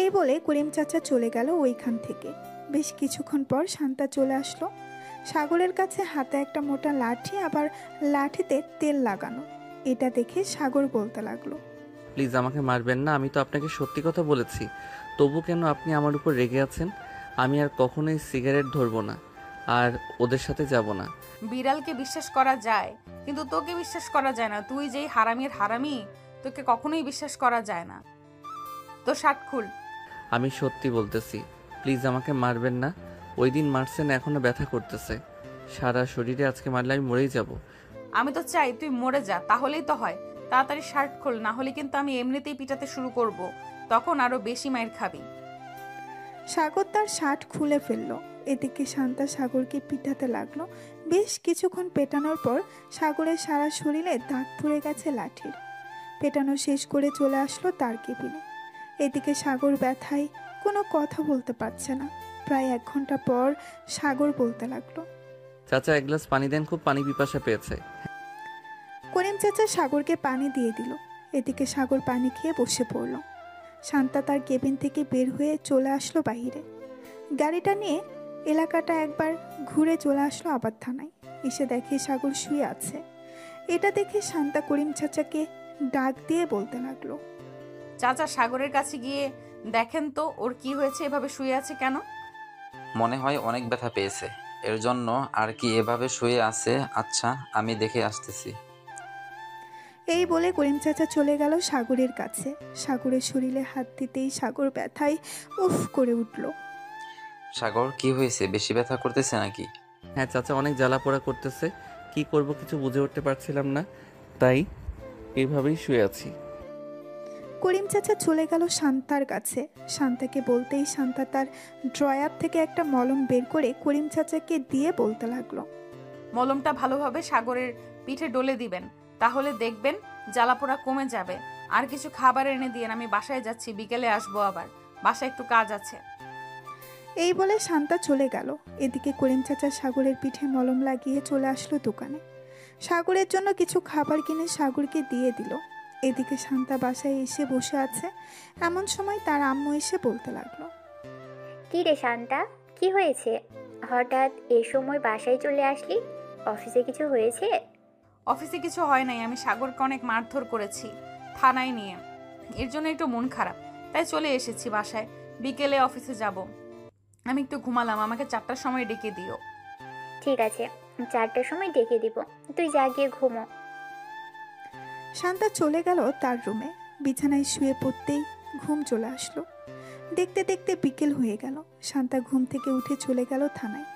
এই বলে করিম চাচা চলে গেল ওইখান থেকে। বেশ কিছুক্ষণ পর শান্তা চলে আসলো। সাগরের কাছে হাতে একটা মোটা লাঠি, আবার লাঠিতে তেল লাগানো। এটা দেখে সাগর বলতে লাগলো, প্লিজ আমাকে মারবেন না, আমি তো আপনাকে সত্যি কথা বলেছি। তবু কেন আপনি আমার উপর রেগে আছেন? আমি আর কখনোই সিগারেট ধরবো না, আর ওদের সাথে যাব না। বিড়ালকে বিশ্বাস করা যায়, কিন্তু তোকে বিশ্বাস করা যায় না। তুই যেই হারামির হারামি, তোকে কখনোই বিশ্বাস করা যায় না। তো শার্ট খুল। আমি সত্যি বলতেছি, প্লিজ আমাকে মারবেন না। ওই দিন মারছেন, এখনো ব্যথা করতেছে সারা শরীরে। আজকে মারলে আমি মরেই যাব। আমি তো চাই তুই মরে যা, তাহলেই তো হয়। তাড়াতাড়ি শার্ট খোল, না হলে কিন্তু আমি এমনিতেই পিটাতে শুরু করব, তখন আরো বেশি মাইর খাবি। সাগর তার শার্ট খুলে ফেললো। এদিকে শান্তা সাগরকে পিটাতে লাগলো। বেশ কিছুক্ষণ পেটানোর পর সাগরের সারা শরীরে দাগ পড়ে গেছে লাঠির। পেটানো শেষ করে চলে আসলো তার কেবিনে। এদিকে সাগর ব্যথায় কোনো কথা বলতে পারছে না। প্রায় 1 ঘন্টা পর সাগর বলতে লাগলো, চাচা এক গ্লাস পানি দেন, খুব পানি পিপাসা পেয়েছে। করিম চাচা সাগরকে পানি দিয়ে দিল। এদিকে সাগর পানি খেয়ে বসে পড়ল। শান্তা তার কেবিন থেকে বের হয়ে চলে আসলো বাইরে। গাড়িটা নিয়ে এলাকাটা একবার ঘুরে চলে আসলো আবার থানায়। এসে দেখে সাগর শুয়ে আছে। এটা দেখে শান্তা করিম চাচাকে ডাক দিয়ে বলতে লাগলো, চাচা, সাগরের কাছে গিয়ে দেখেন তো ওর কি হয়েছে, এভাবে শুয়ে আছে কেন? মনে হয় অনেক ব্যথা পেয়েছে, এর জন্য আর কি এভাবে শুয়ে আছে। আচ্ছা, আমি দেখে আসতেছি। এই বলে করিম চাচা চলে গেল সাগরের কাছে। সাগরের শরীরে হাত দিতেই সাগর ব্যথায় উফ করে উঠল। সাগর, কি হয়েছে? বেশি ব্যথা করতেছে নাকি? হ্যাঁ চাচা, অনেক জ্বালা পোড়া করতেছে। কি করব কিছু বুঝে উঠতে পারছিলাম না, তাই এইভাবেই শুয়ে আছি। করিম চাচা চলে গেল শান্তার কাছে। শান্তাকে বলতেই শান্তা তার ড্রয়ার থেকে একটা মলম বের করে করিম চাচাকে দিয়ে বলতে লাগলো, মলমটা ভালোভাবে সাগরের পিঠে ডলে দিবেন, তাহলে দেখবেন জ্বালাপোড়া কমে যাবে। আর কিছু খাবার এনে দিয়েন, আমি বাসায় যাচ্ছি, বিকেলে আসবো আবার, বাসায় একটু কাজ আছে। এই বলে শান্তা চলে গেল। এদিকে করিম চাচা সাগরের পিঠে মলম লাগিয়ে চলে আসলো দোকানে। সাগরের জন্য কিছু খাবার কিনে সাগরকে দিয়ে দিল। এদিকে শান্তা বাসায় এসে বসে আছে। এমন সময় তার আম্মু এসে বলতে লাগলো, কি রে শান্তা, কি হয়েছে? হঠাৎ এই সময় বাসায় চলে আসলি? অফিসে কিছু হয়েছে? অফিসে কিছু হয় নাই, আমি সাগরকে অনেক মারধর করেছি থানায় নিয়ে, এর জন্য একটু মন খারাপ, তাই চলে এসেছি বাসায়। বিকেলে অফিসে যাব। আমি একটু ঘুমালাম, আমাকে 4টার সময় ডেকে দিও। ঠিক আছে, 4টার সময় ডেকে দিব, তুই যা গিয়ে ঘুমো। শান্তা চলে গেল তার রুমে। বিছানায় শুয়ে পড়তেই ঘুম চলে আসলো। দেখতে দেখতে বিকেল হয়ে গেল। শান্তা ঘুম থেকে উঠে চলে গেল থানায়।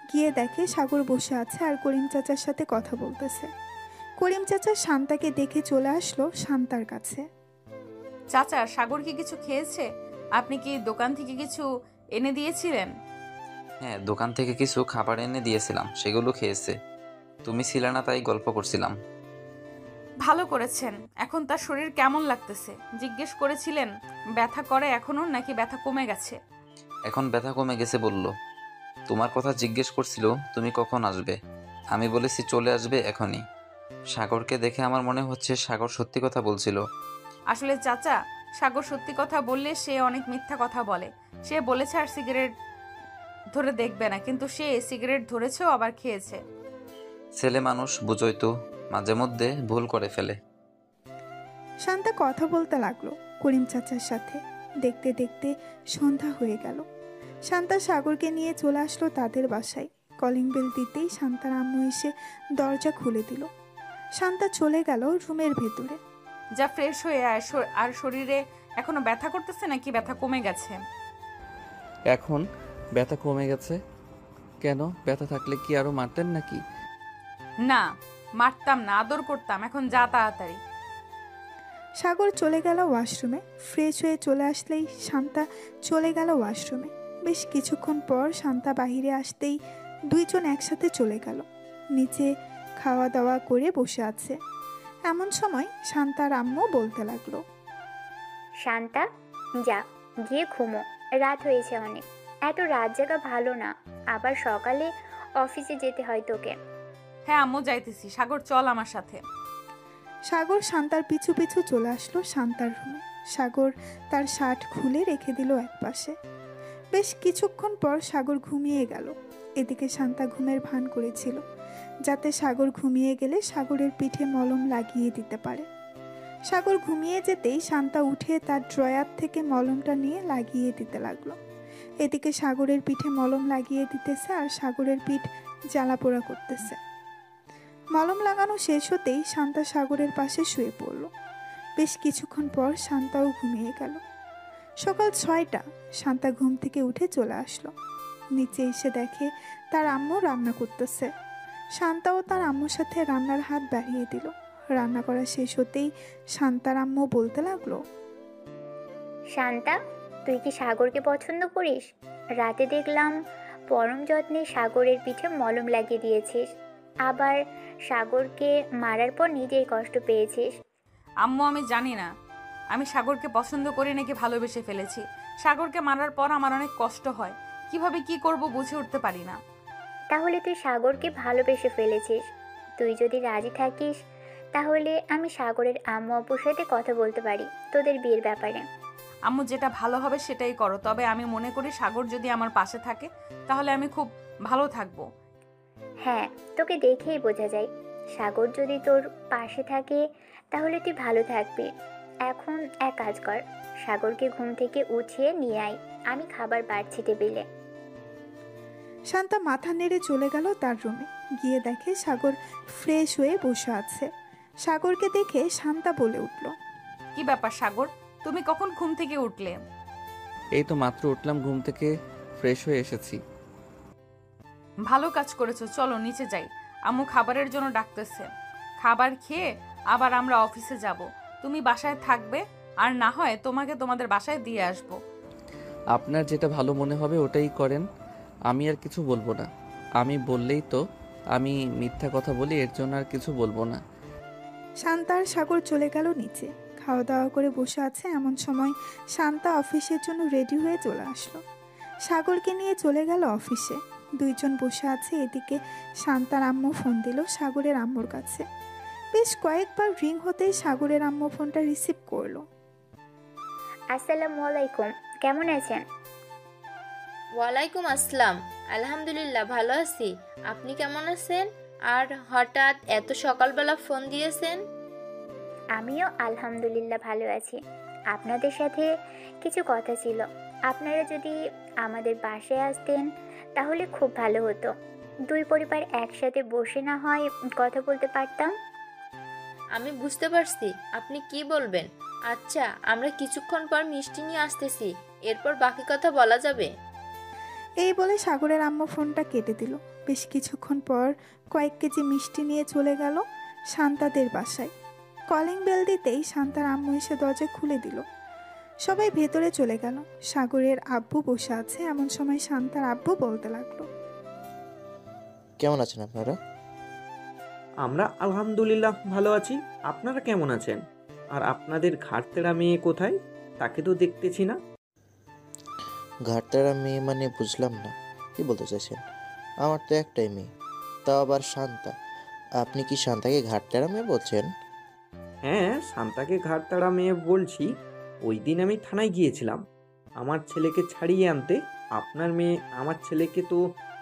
গিয়ে দেখে সাগর বসে আছে আর করিম চাচার সাথে কথা বলতেছে। করিম চাচা শান্তাকে দেখে চলে আসলো শান্তার কাছে। চাচা, সাগর কি কিছু খেয়েছে? আপনি কি দোকান থেকে কিছু এনে দিয়েছিলেন? হ্যাঁ, দোকান থেকে কিছু খাবার এনে দিয়েছিলাম, সেগুলো খেয়েছে। তুমি ছিলে না, তাই গল্প করছিলাম। ভালো করেছেন। এখন তার শরীর কেমন লাগতেছে? জিজ্ঞেস করেছিলেন ব্যথা করে এখনো, নাকি ব্যথা কমে গেছে? এখন ব্যথা কমে গেছে বলল। তোমার কথা জিজ্ঞেস করছিল তুমি কখন আসবে। আমি বলেছি চলে আসবে এখনই। সাগরকে দেখে আমার মনে হচ্ছে সাগর সত্যি কথা বলছিল। আসলে চাচা, সাগর সত্যি কথা বললে সে অনেক মিথ্যা কথা বলে। সে বলেছে আর সিগারেট ধরে দেখবে না, কিন্তু সে সিগারেট ধরেছেও আবার খেয়েছে। ছেলে মানুষ বুঝোই তো, মাঝে মধ্যে ভুল করে ফেলে। শান্তা কথা বলতে লাগলো করিম চাচার সাথে। দেখতে দেখতে সন্ধ্যা হয়ে গেল। শান্তা সাগরকে নিয়ে চলে আসলো তাদের বাসায়। কলিং বেল দিতেই শান্তার আম্মু এসে দরজা খুলে দিল। শান্তা চলে গেল রুমের ভেতরে। যা ফ্রেশ হয়ে আয়। আর শরীরে এখনো ব্যথা করতেছে নাকি ব্যথা কমে গেছে? এখন ব্যথা কমে গেছে। কেন, ব্যথা থাকলে কি আরো মারতেন নাকি? না, মারতাম না, আদর করতাম। এখন যা তাড়াতাড়ি। সাগর চলে গেল ওয়াশরুমে। ফ্রেশ হয়ে চলে আসলেই শান্তা চলে গেল ওয়াশরুমে। বেশ কিছুক্ষণ পর শান্তা বাহিরে আসতেই দুইজন একসাথে চলে গেল। নিচে খাওয়া দাওয়া করে বসে আছে। এমন সময় শান্তার আম্মু বলতে লাগলো, শান্তা, যা গিয়ে ঘুমো, রাত হয়েছে অনেক। এত রাত জাগা ভালো না, আবার সকালে অফিসে যেতে হয় তোকে। হ্যাঁ আম্মু, যাইতেছি। সাগর চল আমার সাথে। সাগর শান্তার পিছু পিছু চলে আসলো শান্তার রুমে। সাগর তার শার্ট খুলে রেখে দিল একপাশে। বেশ কিছুক্ষণ পর সাগর ঘুমিয়ে গেল। এদিকে শান্তা ঘুমের ভান করেছিল, যাতে সাগর ঘুমিয়ে গেলে সাগরের পিঠে মলম লাগিয়ে দিতে পারে। সাগর ঘুমিয়ে যেতেই শান্তা উঠে তার ড্রয়ার থেকে মলমটা নিয়ে লাগিয়ে দিতে লাগলো। এদিকে সাগরের পিঠে মলম লাগিয়ে দিতেছে আর সাগরের পিঠ জ্বালা পোড়া করতেছে। মলম লাগানো শেষ হতেই শান্তা সাগরের পাশে শুয়ে পড়ল। বেশ কিছুক্ষণ পর শান্তাও ঘুমিয়ে গেল। সকাল 6টা। শান্তা ঘুম থেকে উঠে চলে আসলো। নিচে এসে দেখে তার আম্মু রান্না করতেছে। শান্তাও তার আম্মুর সাথে রান্নার হাত বাড়িয়ে দিল। রান্না করা শেষ হতেই শান্তার আম্মু বলতে লাগলো, শান্তা, তুই কি সাগরকে পছন্দ করিস? রাতে দেখলাম পরম যত্নে সাগরের পিঠে মলম লাগিয়ে দিয়েছিস, আবার সাগরকে মারার পর নিজেই কষ্ট পেয়েছিস। আম্মু, আমি জানি না আমি সাগরকে পছন্দ করি নাকি ভালোবেসে ফেলেছি। সাগরকে মারার পর আমার অনেক কষ্ট হয়। কিভাবে কি করব বুঝে উঠতে পারি না। তাহলে তুই সাগরকে ভালোবেসে ফেলেছিস। তুই যদি রাজি থাকিস তাহলে আমি সাগরের আম্মু আব্বুর সাথে কথা বলতে পারি তোদের বিয়ের ব্যাপারে। আম্মু, যেটা ভালো হবে সেটাই করো। তবে আমি মনে করি সাগর যদি আমার পাশে থাকে তাহলে আমি খুব ভালো থাকবো। হ্যাঁ, তোকে দেখেই বোঝা যায়। সাগর যদি তোর পাশে থাকে তাহলে তুই ভালো থাকবি। এখন এক কাজ কর, সাগরকে ঘুম থেকে উঠিয়ে নিয়ে আয়, আমি খাবার বাড়ছি টেবিলে। শান্তা মাথা নেড়ে চলে গেল তার রুমে। গিয়ে দেখে সাগর ফ্রেশ হয়ে বসে আছে। সাগরকে দেখে শান্তা বলে উঠল, কি ব্যাপার সাগর, তুমি কখন ঘুম থেকে উঠলে? এই তো মাত্র উঠলাম ঘুম থেকে, ফ্রেশ হয়ে এসেছি। ভালো কাজ করেছো, চলো নিচে যাই। আম্মু খাবারের জন্য ডাকতেছে। খাবার খেয়ে আবার আমরা অফিসে যাব। তুমি বাসায় থাকবে, আর না হয় তোমাকে তোমাদের বাসায় দিয়ে আসবো। আপনার যেটা ভালো মনে হবে ওটাই করেন, আমি আর কিছু বলবো না। আমি বললেই তো আমি মিথ্যা কথা বলি, এর জন্য আর কিছু বলবো না। শান্তা আর সাগর চলে গেল নিচে। খাওয়া দাওয়া করে বসে আছে এমন সময় শান্তা অফিসের জন্য রেডি হয়ে চলে আসলো। সাগরকে নিয়ে চলে গেল অফিসে। দুইজন বসে আছে। এদিকে শান্তার আম্মু ফোন দিল সাগরের আম্মুর কাছে। বেশ কয়েকবার রিং হতেই সাগরের আম্মু ফোনটা রিসিভ করলো। আসসালামু আলাইকুম, কেমন আছেন? ওয়ালাইকুম আসসালাম, আলহামদুলিল্লাহ ভালো আছি। আপনি কেমন আছেন? আর হঠাৎ এত সকালবেলা ফোন দিয়েছেন? আমিও আলহামদুলিল্লাহ ভালো আছি। আপনাদের সাথে কিছু কথা ছিল। আপনারা যদি আমাদের বাসায় আসতেন তাহলে খুব ভালো হতো। দুই পরিবার একসাথে বসে না হয় কথা বলতে পারতাম। আমি বুঝতে পারছি আপনি কি বলবেন। আচ্ছা, আমরা কিছুক্ষণ পর মিষ্টি নিয়ে আসতেছি, এরপর বাকি কথা বলা যাবে। এই বলে সাগরের আম্মু ফোনটা কেটে দিল। বেশ কিছুক্ষণ পর কয়েক কেজি মিষ্টি নিয়ে চলে গেল শান্তাদের বাসায়। কলিং বেল দিতেই শান্তার আম্মু এসে দরজা খুলে দিল। সবাই ভেতরে চলে গেল। সাগরের আব্বু বসে আছে। এমন সময় শান্তার আব্বু বলতে লাগলো, কেমন আছেন আপনারা? আমরা আলহামদুলিল্লাহ ভালো আছি। আপনারা কেমন আছেন? আর আপনাদের ঘাটতেরা মেয়ে কোথায়? তাকে তো দেখতেছি না। ঘাটতারা মেয়ে মানে বুঝলাম না, কি বলতে চাইছেন? আমার তো একটাই মেয়ে, তাও আবার শান্তা। আপনি কি শান্তাকে ঘাটতারা মেয়ে বলছেন? হ্যাঁ, শান্তাকে ঘাটতারা মেয়ে বলছি। ওই দিন আমি থানায় গিয়েছিলাম আমার ছেলেকে ছাড়িয়ে আনতে। আপনার মেয়ে আমার ছেলেকে তো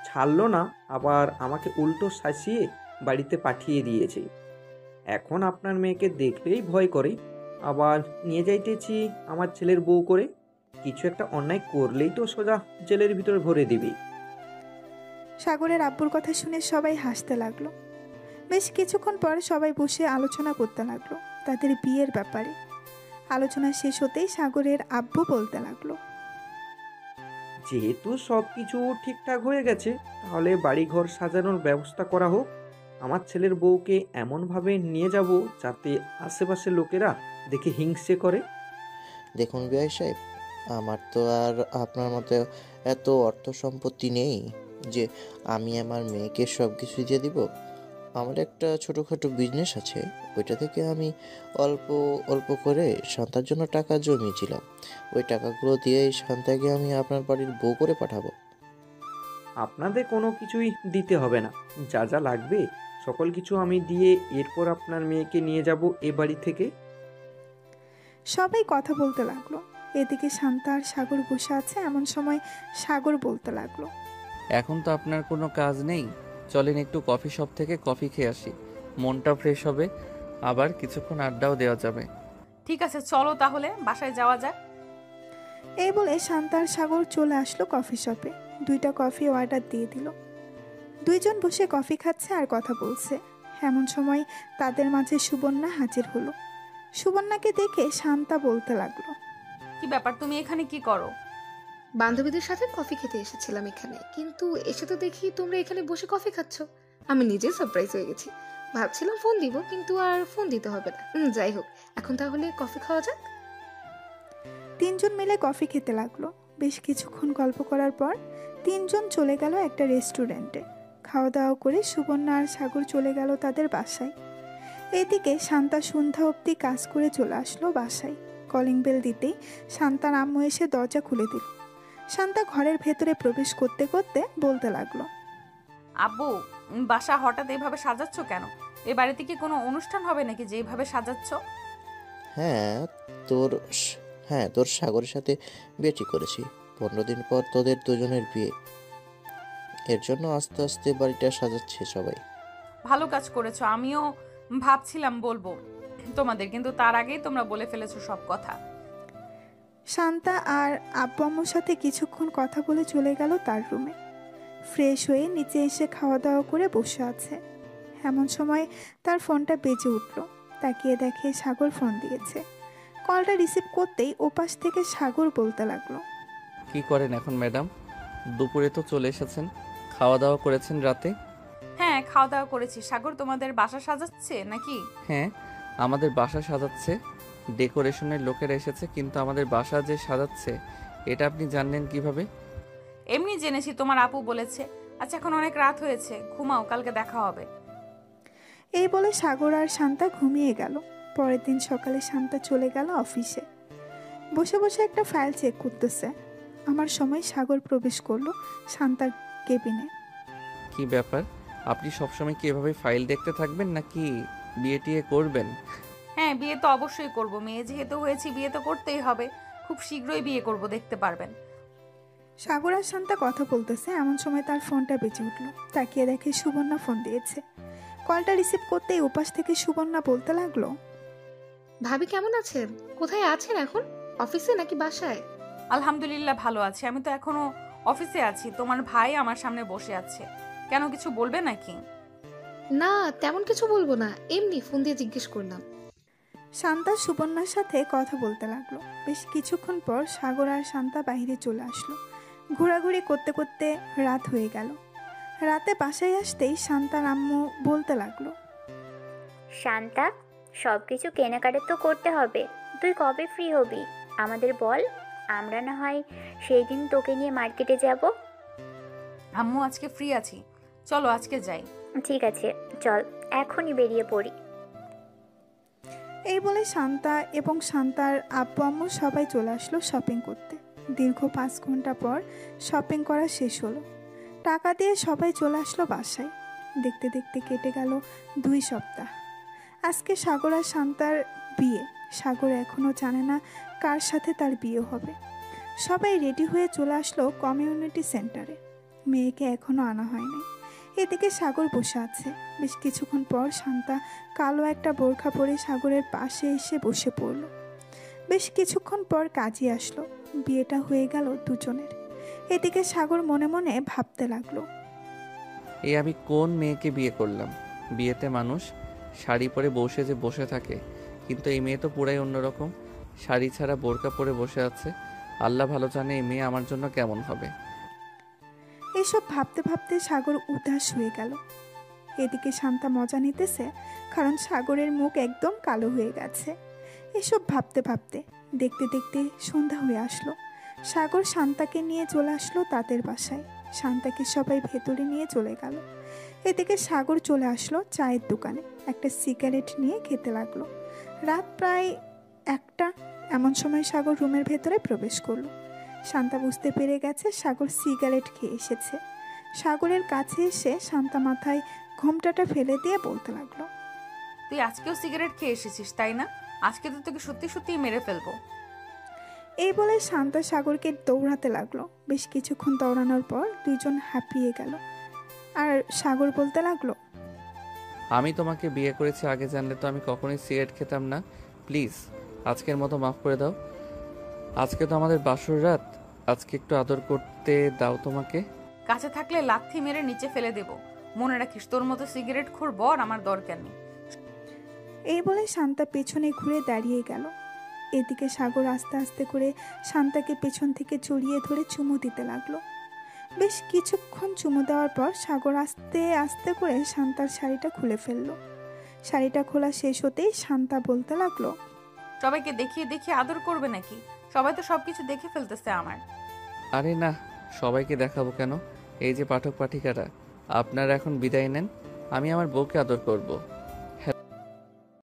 ছাড়লো না, আবার আমাকে উল্টো শাসিয়ে বাড়িতে পাঠিয়ে দিয়েছে। এখন আপনার মেয়েকে দেখলেই ভয় করে, আবার নিয়ে যাইতেছি আমার ছেলের বউ করে। কিছু একটা অন্যায় করলেই তো সোজা জেলের ভিতরে ভরে দিবি। সাগরের আব্বুর কথা শুনে সবাই হাসতে লাগলো। বেশ কিছুক্ষণ পর সবাই বসে আলোচনা করতে লাগলো তাদের বিয়ের ব্যাপারে। আলোচনা শেষ হতেই সাগরের আব্বু বলতে লাগলো, যেহেতু সব কিছু ঠিকঠাক হয়ে গেছে, তাহলে বাড়িঘর সাজানোর ব্যবস্থা করা হোক। আমার ছেলের বউকে এমনভাবে নিয়ে যাব যাতে আশেপাশের লোকেরা দেখে হিংসে করে। দেখুন বিআই সাহেব, আমার তো আর আপনার মতো এত অর্থ সম্পত্তি নেই যে আমি আমার মেয়েকে সব কিছু দিয়ে দিব। আমার একটা ছোটোখাটো বিজনেস আছে, ওইটা থেকে আমি অল্প অল্প করে শান্তার জন্য টাকা জমিয়েছিলাম। ওই টাকাগুলো দিয়েই শান্তাকে আমি আপনার বাড়ির বউ করে পাঠাবো। আপনাদের কোনো কিছুই দিতে হবে না, যা যা লাগবে সকল কিছু আমি দিয়ে এরপর আপনার মেয়েকে নিয়ে যাব এ বাড়ি থেকে। সবাই কথা বলতে লাগলো। এদিকে শান্তা আর সাগর বসে আছে। এমন সময় সাগর বলতে লাগলো, এখন তো আপনার কোনো কাজ নেই, চলেন একটু কফি শপ থেকে কফি খেয়ে আসি, মনটা ফ্রেশ হবে, আবার কিছুক্ষণ আড্ডাও দেওয়া যাবে। ঠিক আছে, চলো তাহলে বাসায় যাওয়া যাক। এই বলে শান্তা আর সাগর চলে আসলো কফি শপে। 2টা কফি অর্ডার দিয়ে দিল। দুইজন বসে কফি খাচ্ছে আর কথা বলছে। এমন সময় তাদের মাঝে সুবর্ণা হাজির হলো। সুবর্ণাকে দেখে শান্তা বলতে লাগলো, কি ব্যাপার, তুমি এখানে কি করো? বান্ধবীদের সাথে কফি খেতে এসেছিলাম এখানে, কিন্তু এসে তো দেখি তোমরা এখানে বসে কফি খাচ্ছ। আমি নিজে সারপ্রাইজ হয়ে গেছি। ভাবছিলাম ফোন দিব, কিন্তু আর ফোন দিতে হবে না। যাই হোক, এখন তাহলে কফি খাওয়া যাক। 3জন মিলে কফি খেতে লাগলো। বেশ কিছুক্ষণ গল্প করার পর 3জন চলে গেল একটা রেস্টুরেন্টে। খাওয়া দাওয়া করে সুবর্ণা আর সাগর চলে গেল তাদের বাসায়। এদিকে শান্তা সন্ধ্যা অবধি কাজ করে চলে আসলো বাসায়। কলিং বেল দিতেই শান্তার আম্মু এসে দরজা খুলে দিল। শান্তা ঘরের ভেতরে প্রবেশ করতে করতে বলতে লাগলো, আব্বু, বাসা হঠাৎ এইভাবে সাজাচ্ছ কেন? এ বাড়িতে কি কোনো অনুষ্ঠান হবে নাকি যে এইভাবে সাজাচ্ছ? হ্যাঁ তোর তোর সাগরের সাথে বিয়ে ঠিক করেছি। 15 দিন পর তোদের দুজনের বিয়ে, এর জন্য আস্তে আস্তে বাড়িটা সাজাচ্ছে সবাই। ভালো কাজ করেছো। আমিও ভাবছিলাম বলবো তোমাদের, কিন্তু তার আগেই তোমরা বলে ফেলেছো সব কথা। শান্তা আর আব্বু আম্মুর সাথে কিছুক্ষণ কথা বলে চলে গেল তার রুমে। ফ্রেশ হয়ে নিচে এসে খাওয়া দাওয়া করে বসে আছে। এমন সময় তার ফোনটা বেজে উঠল। তাকিয়ে দেখে সাগর ফোন দিয়েছে। কলটা রিসিভ করতেই ওপাশ থেকে সাগর বলতে লাগলো, কি করেন এখন ম্যাডাম? দুপুরে তো চলে এসেছেন, খাওয়া দাওয়া করেছেন রাতে? হ্যাঁ, খাওয়া দাওয়া করেছি। সাগর, তোমাদের বাসা সাজাচ্ছে নাকি? হ্যাঁ, আমাদের বাসা সাজাচ্ছে, ডেকোরেশনের লোকেরা এসেছে, কিন্তু আমাদের বাসা যে সাজাচ্ছে এটা আপনি জানলেন কিভাবে? এমনি জেনেছি, তোমার আপু বলেছে। আচ্ছা, এখন অনেক রাত হয়েছে, ঘুমাও, কালকে দেখা হবে। এই বলে সাগর আর শান্তা ঘুমিয়ে গেল। পরের দিন সকালে শান্তা চলে গেল অফিসে। বসে বসে একটা ফাইল চেক করতেছে। আমার সময় সাগর প্রবেশ করলো শান্তার কেবিনে। কি ব্যাপার, আপনি সবসময় কি এভাবে ফাইল দেখতে থাকবেন নাকি বিয়ে টিয়ে করবেন? হ্যাঁ, বিয়ে তো অবশ্যই করব। মেয়ে যেহেতু হয়েছি, বিয়ে তো করতেই হবে। খুব শীঘ্রই বিয়ে করব, দেখতে পারবেন। সাগর আর শান্তা কথা বলতেছে। এমন সময় তার ফোনটা বেজে উঠলো। তাকিয়ে দেখে সুবর্ণা ফোন দিয়েছে। কলটা রিসিভ করতেই ওপাশ থেকে সুবর্ণা বলতে লাগলো, ভাবি কেমন আছেন? কোথায় আছেন এখন? অফিসে নাকি বাসায়? আলহামদুলিল্লাহ ভালো আছি। আমি তো এখনো অফিসে আছি। তোমার ভাই আমার সামনে বসে আছে। কেন, কিছু বলবে নাকি? না, তেমন কিছু বলবো না, এমনি ফোন দিয়ে জিজ্ঞেস করলাম। শান্তা সুবর্ণার সাথে কথা বলতে লাগলো। বেশ কিছুক্ষণ পর সাগর আর শান্তা বাইরে চলে আসলো। ঘোরাঘুরি করতে করতে রাত হয়ে গেল। রাতে বাসায় আসতেই শান্তার আম্মু বলতে লাগলো, শান্তা, সব কিছু কেনাকাটা তো করতে হবে। তুই কবে ফ্রি হবি আমাদের বল, আমরা না হয় সেই দিন তোকে নিয়ে মার্কেটে যাব। আম্মু, আজকে ফ্রি আছি, চলো আজকে যাই। ঠিক আছে, চল এখনই বেরিয়ে পড়ি। এই বলে শান্তা এবং শান্তার আব্বু আম্মু সবাই চলে আসলো শপিং করতে। দীর্ঘ 5 ঘন্টা পর শপিং করা শেষ হলো। টাকা দিয়ে সবাই চলে আসলো বাসায়। দেখতে দেখতে কেটে গেল 2 সপ্তাহ। আজকে সাগর আর শান্তার বিয়ে। সাগর এখনও জানে না কার সাথে তার বিয়ে হবে। সবাই রেডি হয়ে চলে আসলো কমিউনিটি সেন্টারে। মেয়েকে এখনো আনা হয়নি। এদিকে সাগর বসে আছে। বেশ কিছুক্ষণ পর শান্তা কালো একটা বোরখা পরে সাগরের পাশে এসে বসে পড়ল। বেশ কিছুক্ষণ পর কাজী আসলো। বিয়েটা হয়ে গেল দুজনের। এদিকে সাগর মনে মনে ভাবতে লাগলো, এই আমি কোন মেয়েকে বিয়ে করলাম? বিয়েতে মানুষ শাড়ি পরে বসে থাকে, কিন্তু এই মেয়ে তো পুরাই অন্যরকম। শাড়ি ছাড়া বোরকা পরে বসে আছে। আল্লাহ ভালো জানে এই মেয়ে আমার জন্য কেমন হবে। এসব ভাবতে ভাবতে সাগর উদাস হয়ে গেল। এদিকে শান্তা মজা নিতেছে, কারণ সাগরের মুখ একদম কালো হয়ে গেছে। এসব ভাবতে ভাবতে দেখতে দেখতে সন্ধ্যা হয়ে আসলো। সাগর শান্তাকে নিয়ে চলে আসলো তাদের বাসায়। শান্তাকে সবাই ভেতরে নিয়ে চলে গেল। এদিকে সাগর চলে আসলো চায়ের দোকানে, একটা সিগারেট নিয়ে খেতে লাগলো। রাত প্রায় 1টা এমন সময় সাগর রুমের ভেতরে প্রবেশ করলো। শান্তা বুঝতে পেরে গেছে সাগর সিগারেট খেয়ে এসেছে। সাগরের কাছে এসে শান্তা মাথায় ঘোমটাটা ফেলে দিয়ে বলতে লাগলো, তুই আজকেও সিগারেট খেয়ে এসেছিস তাই না? আজকে তো তোকে সত্যি সত্যিই মেরে ফেলবো। এই বলে শান্তা সাগরকে দৌড়াতে লাগলো। বেশ কিছুক্ষণ দৌড়ানোর পর দুইজন হাঁপিয়ে গেল। আর সাগর বলতে লাগলো, আমি তোমাকে বিয়ে করেছি, আগে জানলে তো আমি কখনোই সিগারেট খেতাম না। প্লিজ আজকের মতো মাফ করে দাও। আজকে তো আমাদের বাসর রাত, আজকে একটু আদর করতে দাও তোমাকে। কাছে থাকলে লাথি মেরে নিচে ফেলে দেব। মনে রাখিস, তোর মতো সিগারেট খোর বর আমার দরকার নেই। এই বলে শান্তা পেছনে ঘুরে দাঁড়িয়ে গেল। এদিকে সাগর আস্তে আস্তে করে শান্তাকে পেছন থেকে জড়িয়ে ধরে চুমু দিতে লাগলো। বেশ কিছুক্ষণ চুমু দেওয়ার পর সাগর আস্তে আস্তে করে শান্তার শাড়িটা খুলে ফেললো। শাড়িটা খোলা শেষ হতেই শান্তা বলতে লাগলো, সবাইকে দেখিয়ে দেখিয়ে আদর করবে নাকি? সবাই তো সবকিছু দেখে ফেলতেছে আমার। আরে না, সবাইকে দেখাবো কেন? এই যে পাঠক পাঠিকারা, আপনারা এখন বিদায় নেন, আমি আমার বউকে আদর করব।